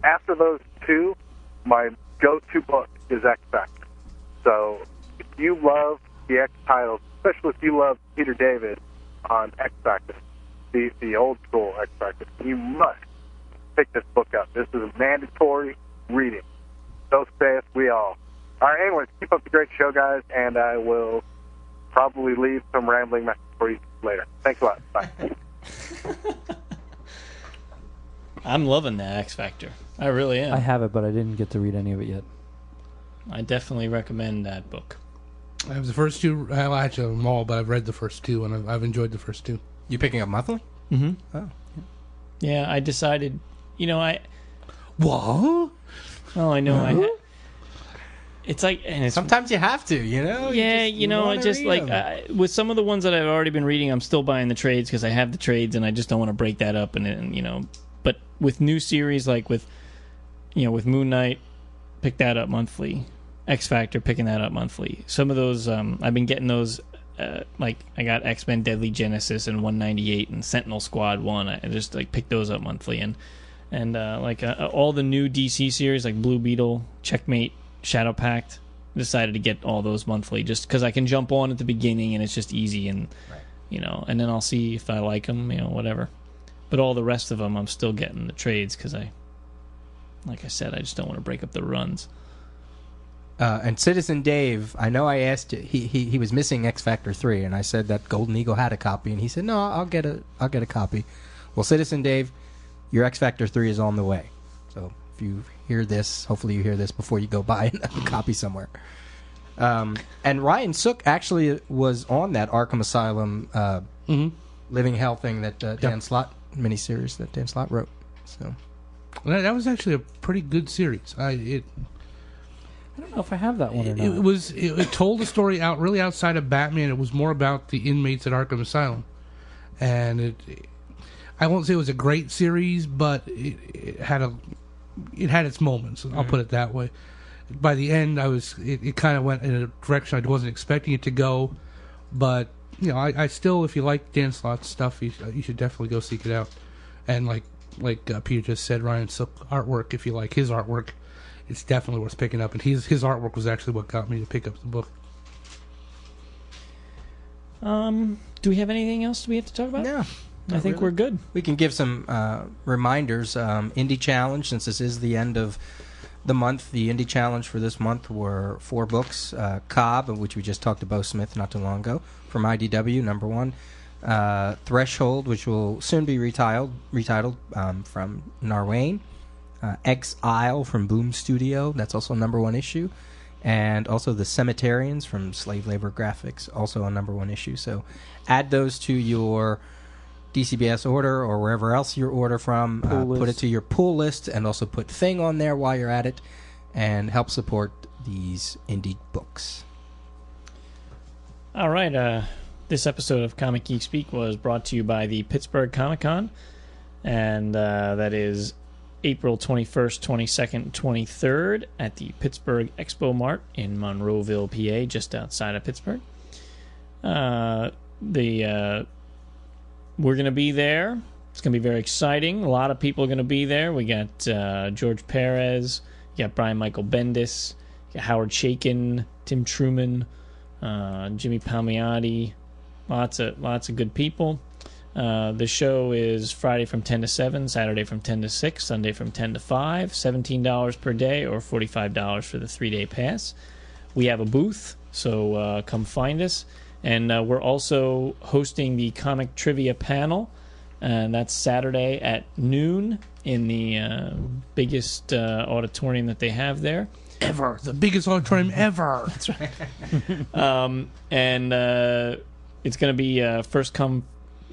[SPEAKER 9] after those two, my go-to book is X Factor. So if you love the X titles, especially if you love Peter David on X Factor, the old school X Factor, you must pick this book up. This is a mandatory reading. So saith we all. All right, anyways, keep up the great show, guys, and I will probably leave some rambling message for you later. Thanks a lot. Bye.
[SPEAKER 2] I'm loving that X Factor. I really am.
[SPEAKER 3] I have it, but I didn't get to read any of it yet.
[SPEAKER 2] I definitely recommend that book.
[SPEAKER 1] I have the first two. Well, actually, them all, but I've read the first two, and I've enjoyed the first two.
[SPEAKER 4] You picking up monthly?
[SPEAKER 2] Mm-hmm.
[SPEAKER 4] Oh.
[SPEAKER 2] Yeah, I decided,
[SPEAKER 1] What?
[SPEAKER 2] Oh, I know. It's like, and it's
[SPEAKER 4] sometimes you have to,
[SPEAKER 2] Yeah, I just like with some of the ones that I've already been reading, I'm still buying the trades because I have the trades, and I just don't want to break that up. And but with new series like with Moon Knight, pick that up monthly. X Factor, picking that up monthly. Some of those, I've been getting those. Like I got X-Men Deadly Genesis and 198 and Sentinel Squad 1. I just like pick those up monthly, and all the new DC series like Blue Beetle, Checkmate, Shadow Pact. Decided to get all those monthly just because I can jump on at the beginning and it's just easy and and then I'll see if I like them, whatever. But all the rest of them, I'm still getting the trades because like I said, I just don't want to break up the runs.
[SPEAKER 4] And Citizen Dave, I know I asked you, he was missing X Factor 3, and I said that Golden Eagle had a copy, and he said, no, I'll get a copy. Well, Citizen Dave, your X Factor 3 is on the way. So if you hear this, hopefully you hear this before you go buy a copy somewhere. And Ryan Sook actually was on that Arkham Asylum Living Hell thing that Dan Slott miniseries that Dan Slott wrote. So
[SPEAKER 1] that was actually a pretty good series. I
[SPEAKER 3] don't know if I have that one or not.
[SPEAKER 1] It told a story really outside of Batman. It was more about the inmates at Arkham Asylum, and I won't say it was a great series, but it had its moments. I'll put it that way. By the end, it kind of went in a direction I wasn't expecting it to go, but I still, if you like Dan Slott's stuff, you should definitely go seek it out. And like Peter just said, Ryan Sook artwork. If you like his artwork, it's definitely worth picking up, and his artwork was actually what got me to pick up the book.
[SPEAKER 2] Do we have anything else we have to talk about?
[SPEAKER 4] No.
[SPEAKER 2] I think we're good.
[SPEAKER 4] We can give some reminders. Indie Challenge, since this is the end of the month, the Indie Challenge for this month were 4 books. Cobb, of which we just talked to Bo Smith not too long ago, from IDW, number 1. Threshold, which will soon be retitled from Narwane. Exile from Boom Studio, that's also a number 1 issue, and also The Cemeterians from Slave Labor Graphics, also a number 1 issue. So add those to your DCBS order or wherever else you order from. Put it to your pull list, and also put Thing on there while you're at it, and help support these indie books.
[SPEAKER 2] All right, this episode of Comic Geek Speak was brought to you by the Pittsburgh Comic Con, and that is April 21st, 22nd, 23rd at the Pittsburgh Expo Mart in Monroeville, PA, just outside of Pittsburgh. We're going to be there. It's going to be very exciting. A lot of people are going to be there. We got George Perez, you got Brian Michael Bendis, you got Howard Chaykin, Tim Truman, Jimmy Palmiotti, lots of good people. The show is Friday from 10 to 7, Saturday from 10 to 6, Sunday from 10 to 5, $17 per day or $45 for the 3-day pass. We have a booth, so come find us. And we're also hosting the comic trivia panel, and that's Saturday at noon in the biggest auditorium that they have there.
[SPEAKER 1] Ever. The biggest auditorium ever.
[SPEAKER 2] That's right. And it's going to be first come,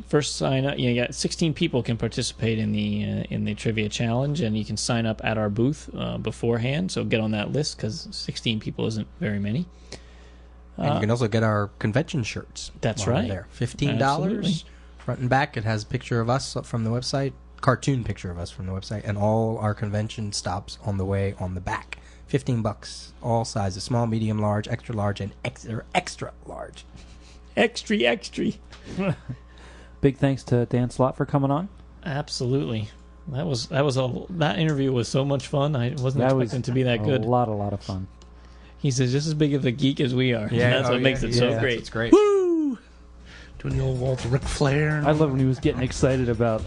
[SPEAKER 2] first sign up. You got 16 people can participate in the trivia challenge, and you can sign up at our booth beforehand. So get on that list because 16 people isn't very many.
[SPEAKER 4] And you can also get our convention shirts.
[SPEAKER 2] That's right.
[SPEAKER 4] There, $15
[SPEAKER 2] Absolutely.
[SPEAKER 4] front and back. It has a picture of us from the website, cartoon picture of us from the website, and all our convention stops on the way on the back. $15, all sizes: small, medium, large, extra large, and extra large.
[SPEAKER 2] Extra.
[SPEAKER 3] Big thanks to Dan Slott for coming on.
[SPEAKER 2] Absolutely. That interview was so much fun. I wasn't expecting it to be that good.
[SPEAKER 3] A lot of fun.
[SPEAKER 2] He says just as big of a geek as we are.
[SPEAKER 4] Yeah,
[SPEAKER 2] That's what makes it so great.
[SPEAKER 4] It's great.
[SPEAKER 1] Woo! Doing the old Walter Ric Flair.
[SPEAKER 3] I love when he was getting excited about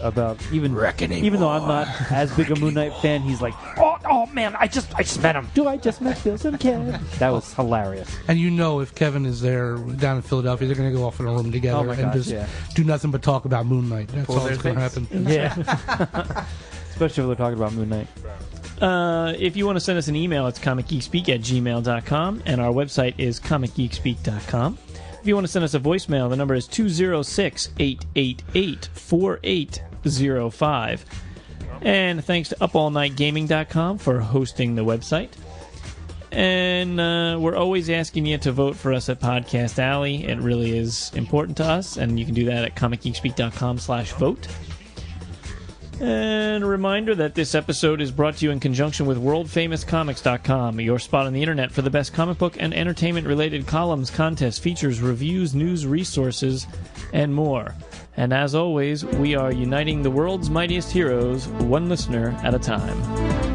[SPEAKER 3] even though I'm not as big a Moon Knight fan. He's like, oh man, I just met him. Do I just met Bill Kevin? That was hilarious.
[SPEAKER 1] And if Kevin is there down in Philadelphia, they're going to go off in a room together do nothing but talk about Moon Knight. That's all that's going to happen.
[SPEAKER 3] Yeah. Especially if they're talking about Moon Knight.
[SPEAKER 2] If you want to send us an email, it's comicgeekspeak@gmail.com, and our website is comicgeekspeak.com. If you want to send us a voicemail, the number is 206-888-4805. And thanks to upallnightgaming.com for hosting the website. And we're always asking you to vote for us at Podcast Alley. It really is important to us, and you can do that at comicgeekspeak.com/vote. And a reminder that this episode is brought to you in conjunction with WorldFamousComics.com, your spot on the internet for the best comic book and entertainment-related columns, contests, features, reviews, news, resources, and more. And as always, we are uniting the world's mightiest heroes, one listener at a time.